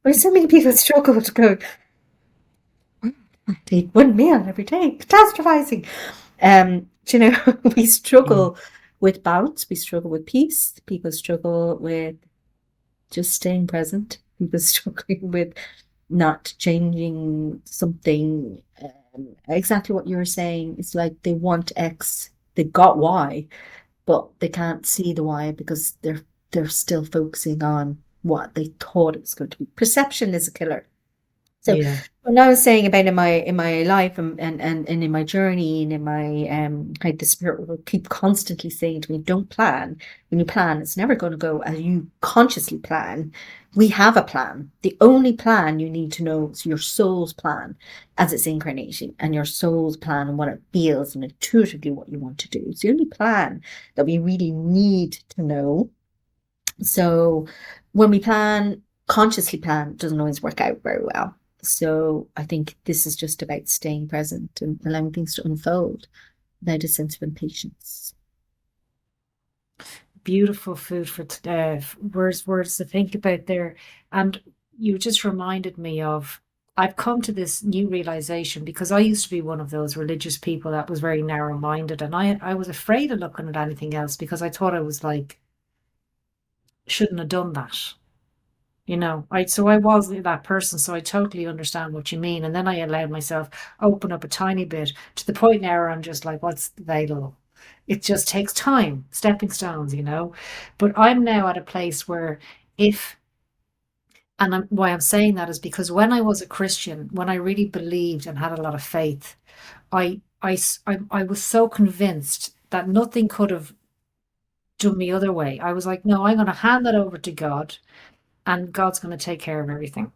Whereas so many people struggle to go, I eat one meal every day, catastrophizing. You know, we struggle with balance, we struggle with peace, people struggle with just staying present, people struggling with not changing something. Exactly what you were saying. It's like they want X, they got Y, but they can't see the Y because they're still focusing on what they thought it was going to be. Perception is a killer. So Yeah. when I was saying about in my life and in my journey and in my like the spirit will keep constantly saying to me, don't plan. When you plan, it's never going to go as you consciously plan. We have a plan. The only plan you need to know is your soul's plan as it's incarnating, and your soul's plan and what it feels and intuitively what you want to do. It's the only plan that we really need to know. So when we plan, consciously plan, it doesn't always work out very well. So I think this is just about staying present and allowing things to unfold without a sense of impatience. Beautiful food for words to think about there. And you just reminded me of, I've come to this new realization because I used to be one of those religious people that was very narrow-minded, and I was afraid of looking at anything else because I thought I was like, shouldn't have done that. You know, so I was that person, so I totally understand what you mean. And then I allowed myself open up a tiny bit to the point now where I'm just like, what's available? It just takes time, stepping stones, you know. But I'm now at a place where why I'm saying that is because when I was a Christian, when I really believed and had a lot of faith, I was so convinced that nothing could have done me other way. I was like, no, I'm going to hand that over to God, and God's going to take care of everything.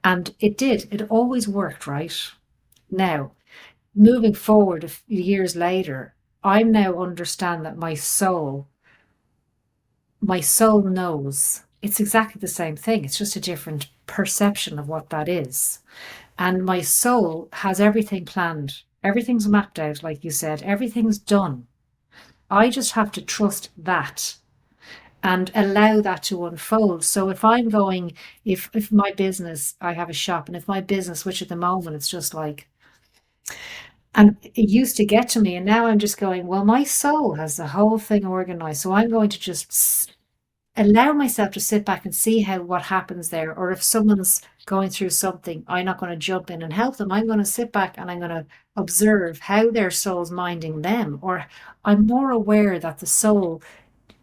And it did. It always worked, right? Now, moving forward a few years later, I now understand that my soul knows it's exactly the same thing. It's just a different perception of what that is. And my soul has everything planned. Everything's mapped out, like you said. Everything's done. I just have to trust that and allow that to unfold. So if I'm going, if my business, I have a shop, and if my business, which at the moment it's just like, and it used to get to me, and now I'm just going, well, my soul has the whole thing organized. So I'm going to just allow myself to sit back and see what happens there. Or if someone's going through something, I'm not going to jump in and help them. I'm going to sit back and I'm going to observe how their soul's minding them. Or I'm more aware that the soul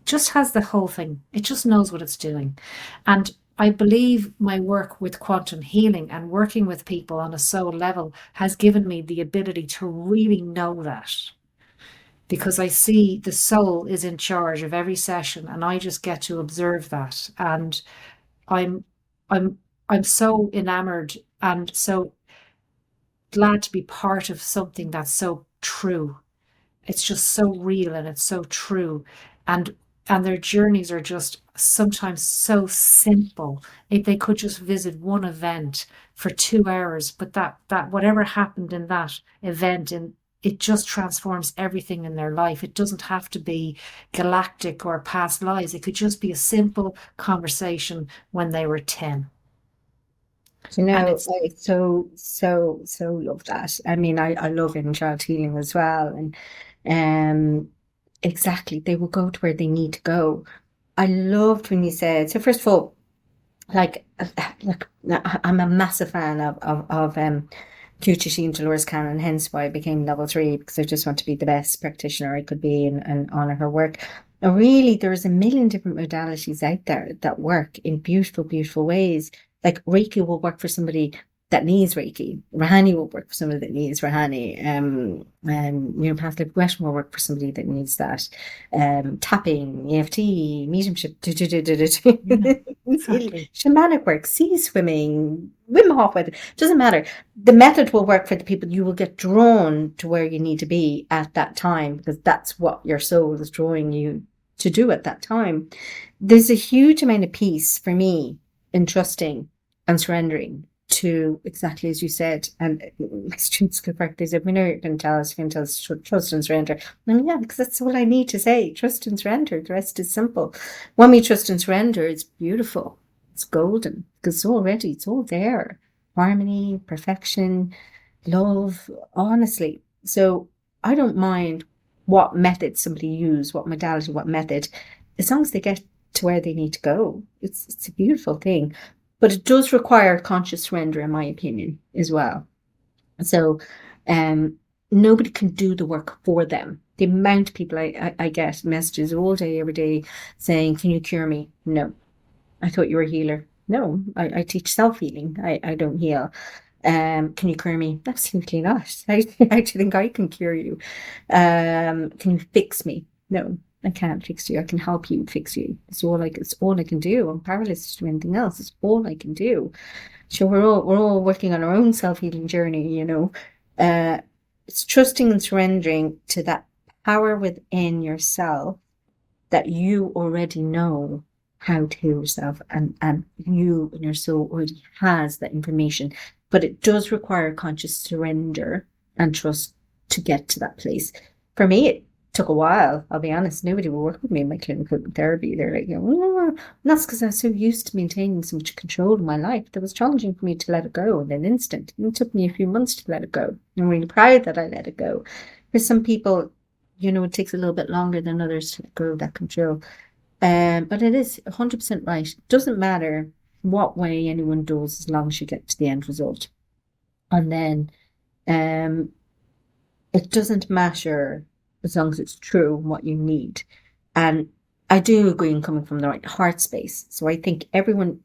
just has the whole thing. It just knows what it's doing. And I believe my work with quantum healing and working with people on a soul level has given me the ability to really know that, because I see the soul is in charge of every session and I just get to observe that. And I'm so enamored and so glad to be part of something that's so true. It's just so real and it's so true. And their journeys are just sometimes so simple. If they could just visit one event for 2 hours, but that whatever happened in that event, and it just transforms everything in their life. It doesn't have to be galactic or past lives. It could just be a simple conversation when they were 10. You And know, it's I so love that. I mean, I love in child healing as well. And exactly, they will go to where they need to go. I loved when you said, so first of all, like I'm a massive fan of QHHT and Dolores Cannon, hence why I became level 3, because I just want to be the best practitioner I could be and honor her work. And really, there's a million different modalities out there that work in beautiful, beautiful ways. Like Reiki will work for somebody that needs Reiki. Rahani will work for somebody that needs Rahani. Past life regression will work for somebody that needs that. Tapping, EFT, mediumship. Exactly. Shamanic work, sea swimming, Wim Hof, it doesn't matter. The method will work for the people. You will get drawn to where you need to be at that time, because that's what your soul is drawing you to do at that time. There's a huge amount of peace for me in trusting and surrendering to, exactly as you said. And my students could practice it. We know you're going to tell us, you're going to tell us trust and surrender. And yeah, because that's all I need to say. Trust and surrender. The rest is simple. When we trust and surrender, it's beautiful. It's golden, because it's all there. Harmony, perfection, love, honestly. So I don't mind what method somebody use, what modality, what method, as long as they get to where they need to go. It's a beautiful thing. But it does require conscious surrender, in my opinion, as well. So nobody can do the work for them. The amount of people I get messages all day, every day saying, can you cure me? No. I thought you were a healer. No, I teach self-healing. I don't heal. Can you cure me? Absolutely not. I actually think I can cure you. Can you fix me? No, I can't fix you. I can help you fix you. It's all I can do. I'm powerless to do anything else. It's all I can do. So we're all working on our own self-healing journey, you know. It's trusting and surrendering to that power within yourself that you already know how to heal yourself, and you and your soul already has that information. But it does require conscious surrender and trust to get to that place. For me, it took a while. I'll be honest. Nobody will work with me in my clinical therapy. They're like, oh. And that's because I was so used to maintaining so much control in my life. It was challenging for me to let it go in an instant. And it took me a few months to let it go. I'm really proud that I let it go. For some people, you know, it takes a little bit longer than others to let go of that control. But it is 100% right. It doesn't matter what way anyone does, as long as you get to the end result. And then it doesn't matter as long as it's true what you need. And I do agree in coming from the right heart space. So I think everyone,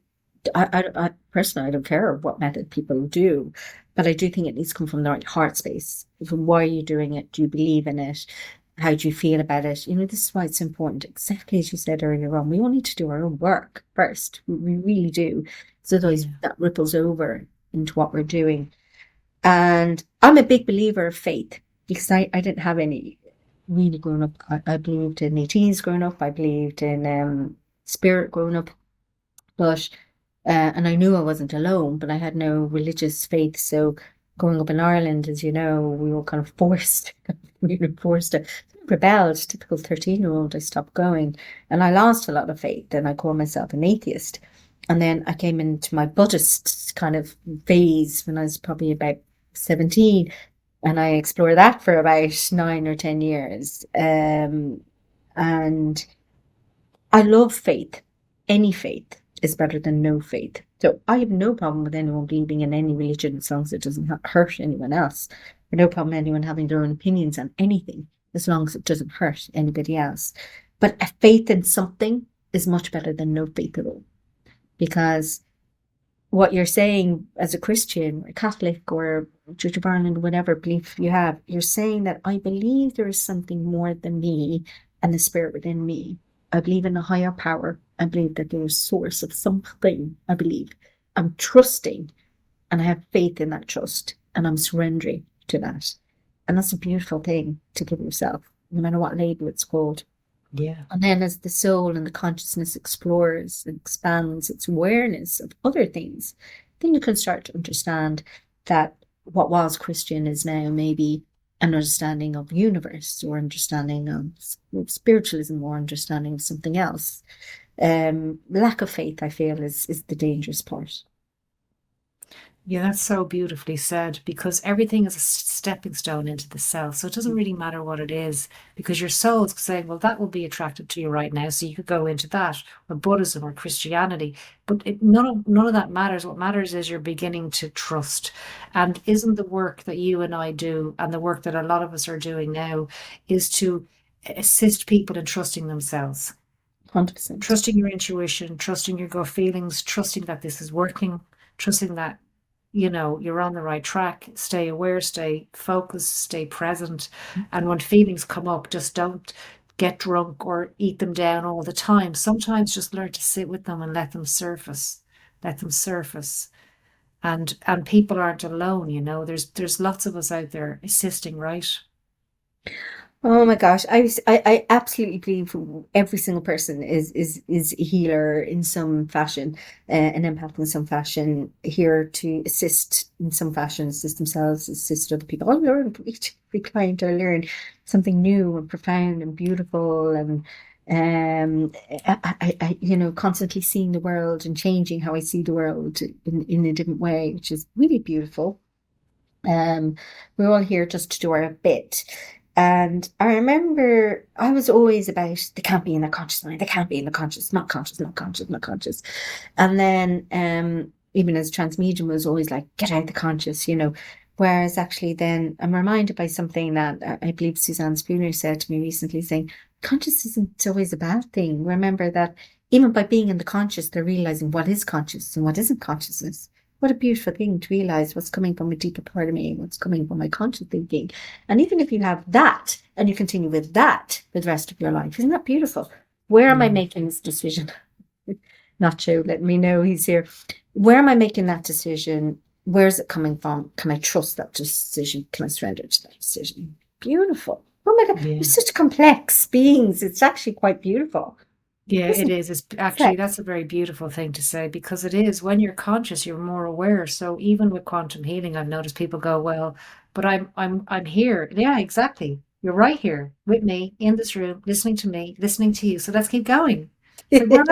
I personally, I don't care what method people do, but I do think it needs to come from the right heart space. Why are you doing it? Do you believe in it? How do you feel about it? You know, this is why it's important. Exactly as you said earlier on, we all need to do our own work first. We really do. So otherwise that ripples over into what we're doing. And I'm a big believer of faith, because I didn't have any really growing up. I believed in ETs growing up. I believed in spirit growing up. But and I knew I wasn't alone, but I had no religious faith. So growing up in Ireland, as you know, we were kind of forced. We were forced to rebelled, typical 13-year-old. I stopped going, and I lost a lot of faith. And I called myself an atheist. And then I came into my Buddhist kind of phase when I was probably about 17, and I explored that for about 9 or 10 years. And I love faith. Any faith is better than no faith. So I have no problem with anyone believing in any religion, as long as it doesn't hurt anyone else. I have no problem with anyone having their own opinions on anything, as long as it doesn't hurt anybody else. But a faith in something is much better than no faith at all. Because what you're saying as a Christian, or Catholic, or Church of Ireland, whatever belief you have, you're saying that I believe there is something more than me and the spirit within me. I believe in a higher power. I believe that there's a source of something. I believe. I'm trusting, and I have faith in that trust, and I'm surrendering to that. And that's a beautiful thing to give yourself, no matter what label it's called. Yeah. And then as the soul and the consciousness explores and expands its awareness of other things, then you can start to understand that what was Christian is now maybe an understanding of the universe, or understanding of spiritualism, or understanding of something else. Lack of faith, I feel, is the dangerous part. Yeah, that's so beautifully said, because everything is a stepping stone into the self. So it doesn't really matter what it is, because your soul's saying, well, that will be attractive to you right now. So you could go into that, or Buddhism, or Christianity. But none of that matters. What matters is you're beginning to trust. And isn't the work that you and I do, and the work that a lot of us are doing now, is to assist people in trusting themselves. 100%. Trusting your intuition, trusting your gut feelings, trusting that this is working, trusting that, you know, you're on the right track. Stay aware, stay focused, stay present. And when feelings come up, just don't get drunk or eat them down all the time. Sometimes just learn to sit with them and let them surface. Let them surface. And people aren't alone, you know. There's lots of us out there assisting, right? Oh my gosh, I absolutely believe every single person is a healer in some fashion, an empath in some fashion, here to assist in some fashion, assist themselves, assist other people. I learn from each every client. I learn something new and profound and beautiful, and you know, constantly seeing the world and changing how I see the world in a different way, which is really beautiful. Um, we're all here just to do our bit. And I remember I was always about they can't be in the conscious mind, they can't be in the conscious, not conscious, not conscious, not conscious. And then even as trans medium was always like, get out the conscious, you know. Whereas actually then I'm reminded by something that I believe Suzanne Spooner said to me recently, saying, conscious isn't always a bad thing. Remember that even by being in the conscious, they're realizing what is conscious and what isn't consciousness. What a beautiful thing to realize what's coming from a deeper part of me, what's coming from my conscious thinking. And even if you have that and you continue with that for the rest of your life, isn't that beautiful? Where am I making this decision? Nacho, let me know he's here. Where am I making that decision? Where's it coming from? Can I trust that decision? Can I surrender to that decision? Beautiful. Oh my God, we're such complex beings. It's actually quite beautiful. Yeah, it is. It's actually, that's a very beautiful thing to say, because it is, when you're conscious, you're more aware. So even with quantum healing, I've noticed people go, well, but I'm here. Yeah, exactly. You're right here with me in this room, listening to me, listening to you. So let's keep going. So where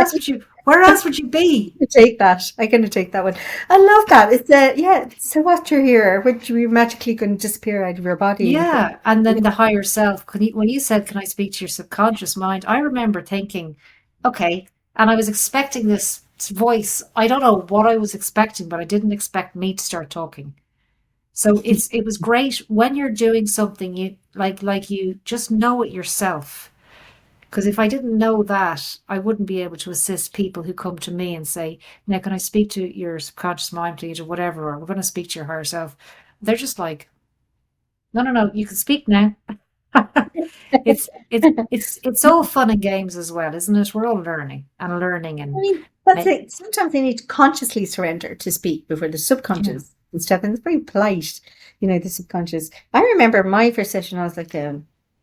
else would you be? Take that. I'm going to take that one. I love that. It's yeah. So what you're here, which you magically going to disappear out of your body. Yeah, and then the higher self. When you said, "Can I speak to your subconscious mind?" I remember thinking, okay, and I was expecting this voice. I don't know what I was expecting, but I didn't expect me to start talking. So it was great when you're doing something you like you just know it yourself. Because if I didn't know that, I wouldn't be able to assist people who come to me and say, now, can I speak to your subconscious mind, please, or whatever, or we're going to speak to your higher self. They're just like, no, you can speak now. It's all fun and games as well, isn't it? We're all learning and I mean, that's it. Sometimes they need to consciously surrender to speak before the subconscious and stuff. And it's very polite, you know, the subconscious. I remember my first session, I was like, do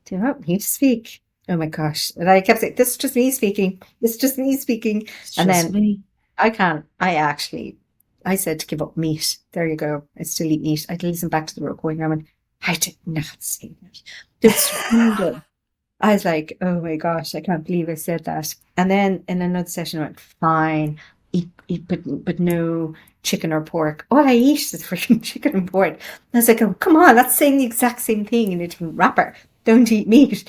you not need to speak? Oh my gosh. And I kept saying, this is just me speaking. It's just me speaking. And then I said to give up meat. There you go. I still eat meat. I'd listen back to the recording. I went, I did not say that. Just I was like, oh my gosh, I can't believe I said that. And then in another session, I went, fine, eat but no chicken or pork. All I eat is freaking chicken and pork. And I was like, oh, come on, that's saying the exact same thing in a different wrapper. Don't eat meat.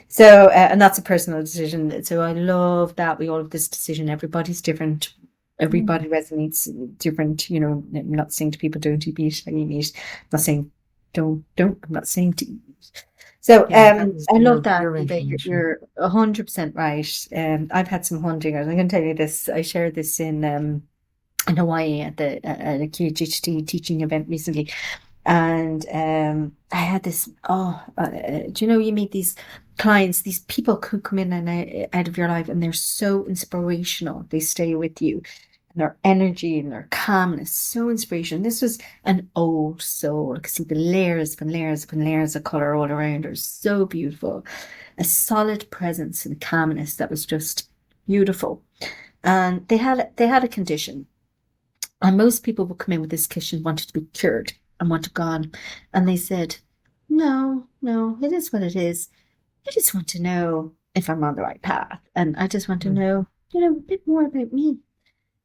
So, and that's a personal decision. So I love that we all have this decision. Everybody's different. Everybody resonates different. You know, I'm not saying to people, don't eat meat. I eat meat. I'm not saying don't. I'm not saying to eat meat. So I love that. You're 100% right. I've had some humdingers. I'm going to tell you this. I shared this in Hawaii at a QHHT teaching event recently. And I had this, do you know, you meet these clients, these people who come in and out of your life, and they're so inspirational. They stay with you. And their energy and their calmness, so inspirational. This was an old soul. I could see the layers and layers and layers of color all around her. So beautiful. A solid presence and calmness that was just beautiful. And they had a condition. And most people would come in with this condition, wanted to be cured and wanted gone. And they said, no, it is what it is. I just want to know if I'm on the right path. And I just want to know, a bit more about me.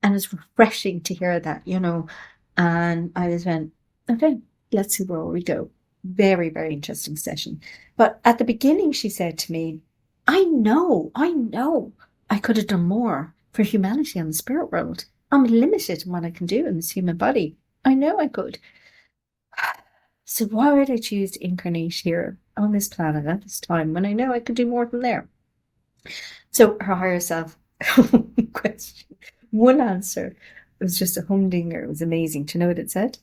And it's refreshing to hear that, and I just went, okay, let's see where we go. Very, very interesting session. But at the beginning, she said to me, I know I could have done more for humanity and the spirit world. I'm limited in what I can do in this human body. I know I could. So why would I choose to incarnate here on this planet at this time when I know I could do more from there? So her higher self question. One answer. It was just a humdinger. It was amazing. Do you know what it said?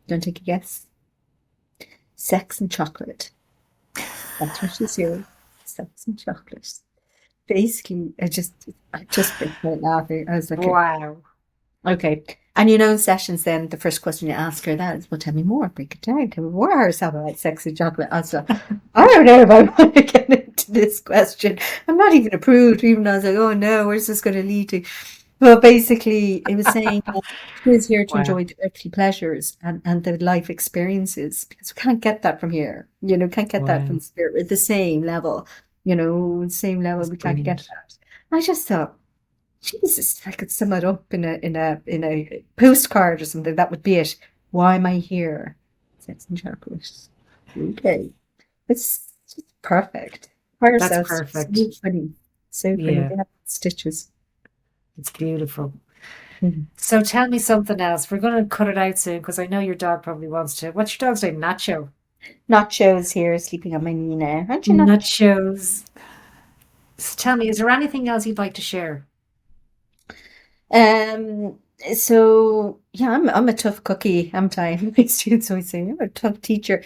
Don't take a guess. Sex and chocolate. That's what she's doing. Steps and chocolates. Basically, I just break out laughing. I was like, Wow. okay. And in sessions, then the first question you ask her that is, well, tell me more, break it down, tell me more herself about sex and chocolate. I was like, I don't know if I want to get into this question. I'm not even approved, even though I was like, oh no, where's this going to lead to? Well, basically, it was saying that she was here to Wow. enjoy the earthly pleasures and the life experiences because we can't get that from here. Can't get that Wow. from spirit at the same level. Same level, That's we can't get brilliant. that. I just thought, Jesus, if I could sum it up in a postcard or something, that would be it. Why am I here? Sex and chocolate. Okay. It's just perfect. That's Ourselves, so perfect. funny. So funny. Yeah, They have stitches. it's beautiful. Mhm. So tell me something else. We're going to cut it out soon because I know your dog probably wants to. What's your dog's name? Nacho. Nachos here sleeping on my knee now. Aren't you not? Nachos. So tell me, is there anything else you'd like to share? Um, so yeah, I'm a tough cookie, am I? My students always say I'm a tough teacher.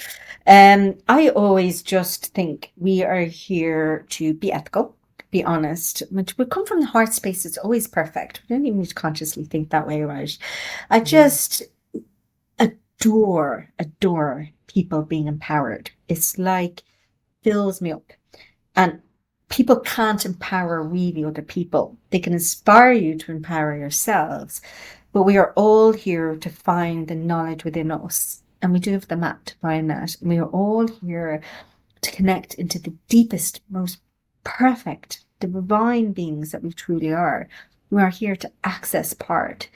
I always just think we are here to be ethical, be honest. Which we come from the heart space, it's always perfect. We don't even need to consciously think that way, right? I Yeah. just adore people being empowered. It's like fills me up. And people can't empower really other people. They can inspire you to empower yourselves, but we are all here to find the knowledge within us. And we do have the map to find that. And we are all here to connect into the deepest, most perfect, divine beings that we truly are. We are here to access part.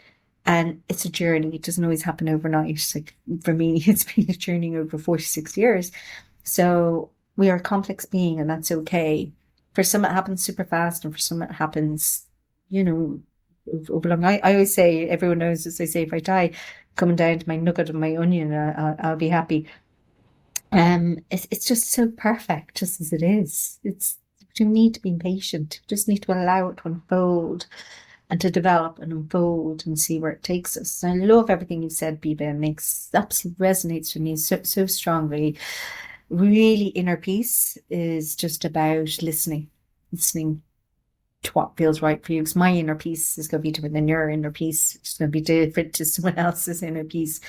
And it's a journey. It doesn't always happen overnight. Like for me, it's been a journey over 46 years. So we are a complex being, and that's okay. For some, it happens super fast, and for some, it happens, you know, over long. I always say, everyone knows, as I say, if I die, coming down to my nugget of my onion, I'll be happy. It's just so perfect, just as it is. You need to be patient. You just need to allow it to unfold and to develop and unfold and see where it takes us. I love everything you said, Biba. It makes absolutely resonates with me so strongly. Really, inner peace is just about listening to what feels right for you. Because my inner peace is going to be different than your inner peace. It's going to be different to someone else's inner peace.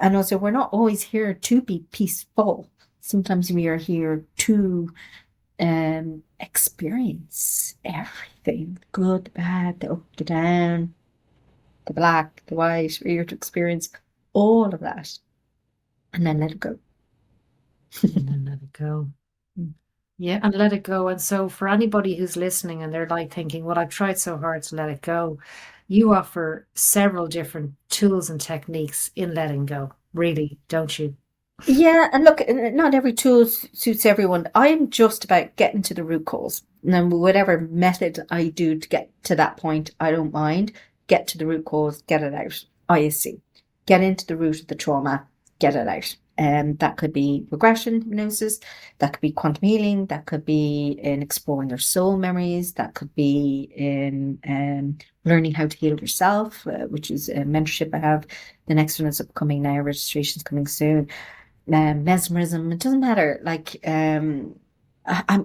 And also, we're not always here to be peaceful. Sometimes we are here to experience everything, the good, the bad, the up, the down, the black, the white. We're here to experience all of that and then let it go. And then let it go. Yeah, and let it go. And so, for anybody who's listening and they're like thinking, well, I've tried so hard to let it go, you offer several different tools and techniques in letting go, really, don't you? Yeah, and look, not every tool suits everyone. I'm just about getting to the root cause. And whatever method I do to get to that point, I don't mind. Get to the root cause, get it out. ISC. Get into the root of the trauma, get it out. And that could be regression hypnosis, that could be quantum healing, that could be in exploring your soul memories, that could be in learning how to heal yourself, which is a mentorship I have. The next one is upcoming now, registration's coming soon. Mesmerism, it doesn't matter. Like I'm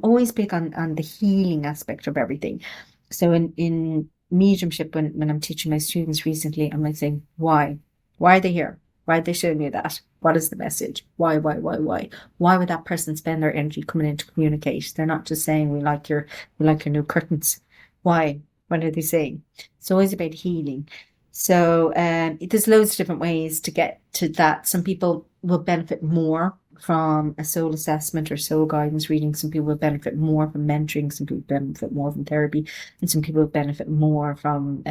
always big on the healing aspect of everything. So in mediumship, when I'm teaching my students recently, I'm like saying, why are they here? Why are they showing you that? What is the message? Why would that person spend their energy coming in to communicate? They're not just saying we like your new curtains. Why? What are they saying? It's always about healing. So there's loads of different ways to get to that. Some people will benefit more from a soul assessment or soul guidance reading. Some people will benefit more from mentoring. Some people benefit more from therapy, and some people will benefit more from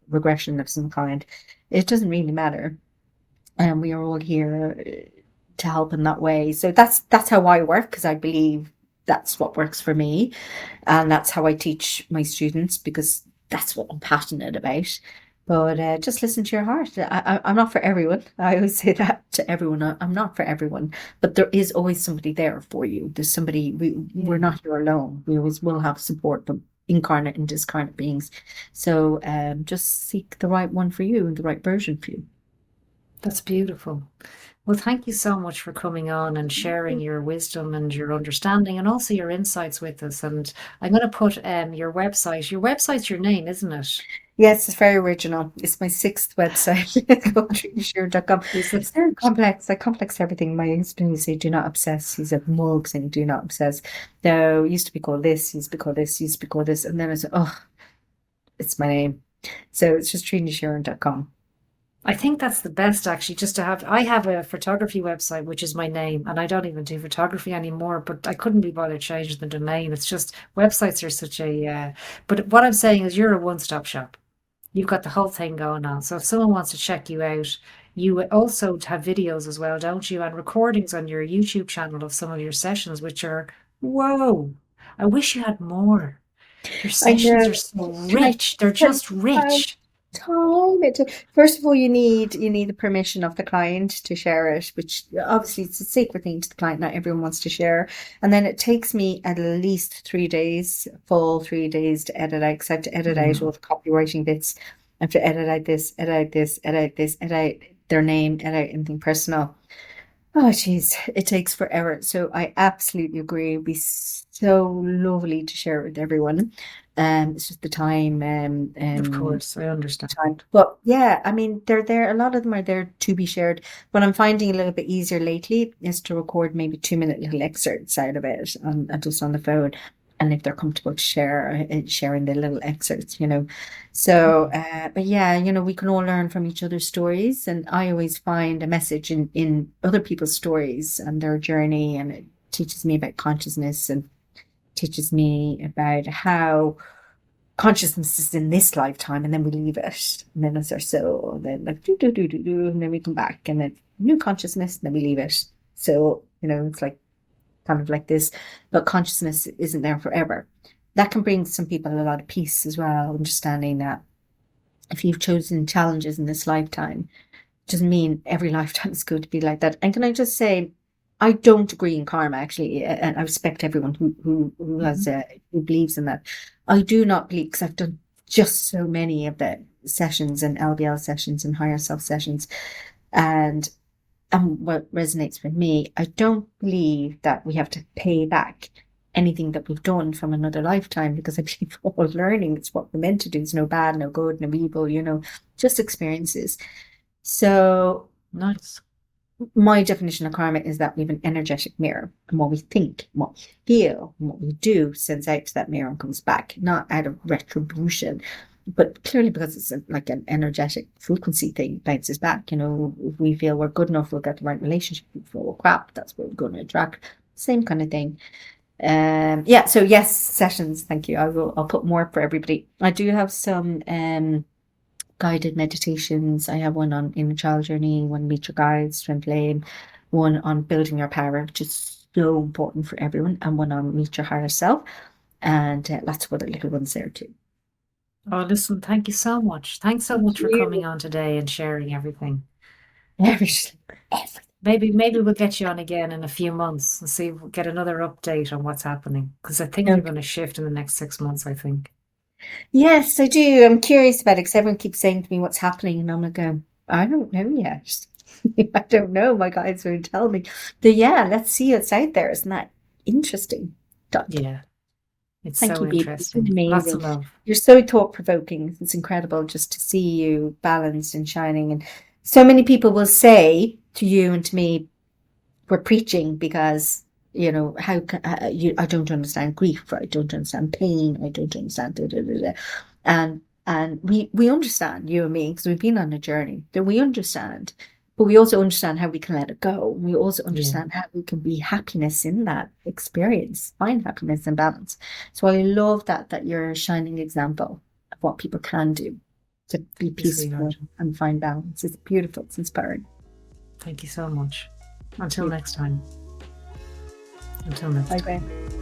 regression of some kind. It doesn't really matter, and we are all here to help in that way. So that's how I work, because I believe that's what works for me, and that's how I teach my students, because that's what I'm passionate about. But just listen to your heart. I'm not for everyone. I always say that to everyone. I'm not for everyone, but there is always somebody there for you. There's somebody. We're Yeah. not here alone. We always will have support from incarnate and discarnate beings. So just seek the right one for you and the right version for you. That's beautiful. Well, thank you so much for coming on and sharing your wisdom and your understanding and also your insights with us. And I'm going to put your website. Your website's your name, isn't it? Yes, it's very original. It's my sixth website. It's called TrinaSheeran.com. Is It's it? very complex. I complex everything. My husband used to say, do not obsess. He's a mug saying, do not obsess. Though it used to be called this, used to be called this, used to be called this. And then I said, oh, it's my name. So it's just TrinaSheeran.com. I think that's the best actually, just to have. I have a photography website, which is my name, and I don't even do photography anymore, but I couldn't be bothered changing the domain. It's just websites are such a, but what I'm saying is you're a one-stop shop. You've got the whole thing going on. So if someone wants to check you out, you also have videos as well, don't you? And recordings on your YouTube channel of some of your sessions, which are, whoa, I wish you had more. Your I sessions know. are so I rich. They're spent just time rich. time. First of all, you need the permission of the client to share it, which obviously it's a sacred thing to the client. Not everyone wants to share, and then it takes me at least 3 days, full 3 days to edit out because I have to edit out all Mm, the copywriting bits. I have to edit out this, edit out this, edit out this, edit out their name, edit out anything personal. Oh, geez, it takes forever. So I absolutely agree. It'd be so lovely to share it with everyone. It's just the time. of course, I understand. Time. But yeah, I mean, they're there. A lot of them are there to be shared. What I'm finding a little bit easier lately is to record maybe 2 minute little excerpts out of it just on the phone. And if they're comfortable to share, sharing the little excerpts. So, Mm, but yeah, we can all learn from each other's stories. And I always find a message in other people's stories and their journey. And it teaches me about consciousness and teaches me about how consciousness is in this lifetime and then we leave it and then it's our soul and then like do and then we come back and then new consciousness and then we leave it. So it's like kind of like this, but consciousness isn't there forever. That can bring some people a lot of peace as well, understanding that if you've chosen challenges in this lifetime, it doesn't mean every lifetime is going to be like that. And can I just say, I don't agree in karma actually, and I respect everyone who has mhm. who believes in that. I do not believe because I've done just so many of the sessions and LBL sessions and higher self sessions, and what resonates with me, I don't believe that we have to pay back anything that we've done from another lifetime because I believe all learning is what we're meant to do. There's no bad, no good, no evil, just experiences. So Nice. my definition of karma is that we have an energetic mirror, and what we think, what we feel, and what we do sends out to that mirror and comes back, not out of retribution, but clearly because it's like an energetic frequency thing, bounces back. If we feel we're good enough, we'll get the right relationship. If we feel we're crap, that's what we're going to attract. Same kind of thing. Yeah. So yes, sessions. Thank you. I'll put more for everybody. I do have some guided meditations. I have one on inner child journey, one meet your guides, twin flame, one on building your power, which is so important for everyone, and one on meet your higher self, and lots of other little ones there too. Oh, listen, thank you so much. Thanks so Thank much for you. coming on today and sharing everything. Everything. Everything. Maybe we'll get you on again in a few months and see, get another update on what's happening. Because I think you're Okay. going to shift in the next 6 months, I think. Yes, I do. I'm curious about it because everyone keeps saying to me what's happening, and I'm like, I don't know yet. I don't know. My guides will tell me. But yeah, let's see what's out there. Isn't that interesting? Dot. Yeah, it's Thank so you, Biba. It's been interesting. Lots amazing. of love. You're so thought-provoking. It's incredible just to see you balanced and shining. And so many people will say to you and to me, we're preaching because, how can I don't understand grief. I don't understand pain. I don't understand da, da, da, da. And we understand, you and me, because we've been on a journey, that we understand. But we also understand how we can let it go. We also Yeah, understand how we can be happiness in that experience, find happiness and balance. So I love that you're a shining example of what people can do to be you sweetheart. peaceful and find balance. It's beautiful. It's inspiring. Thank you so much. Until You. next time. Until next Bye time. bye.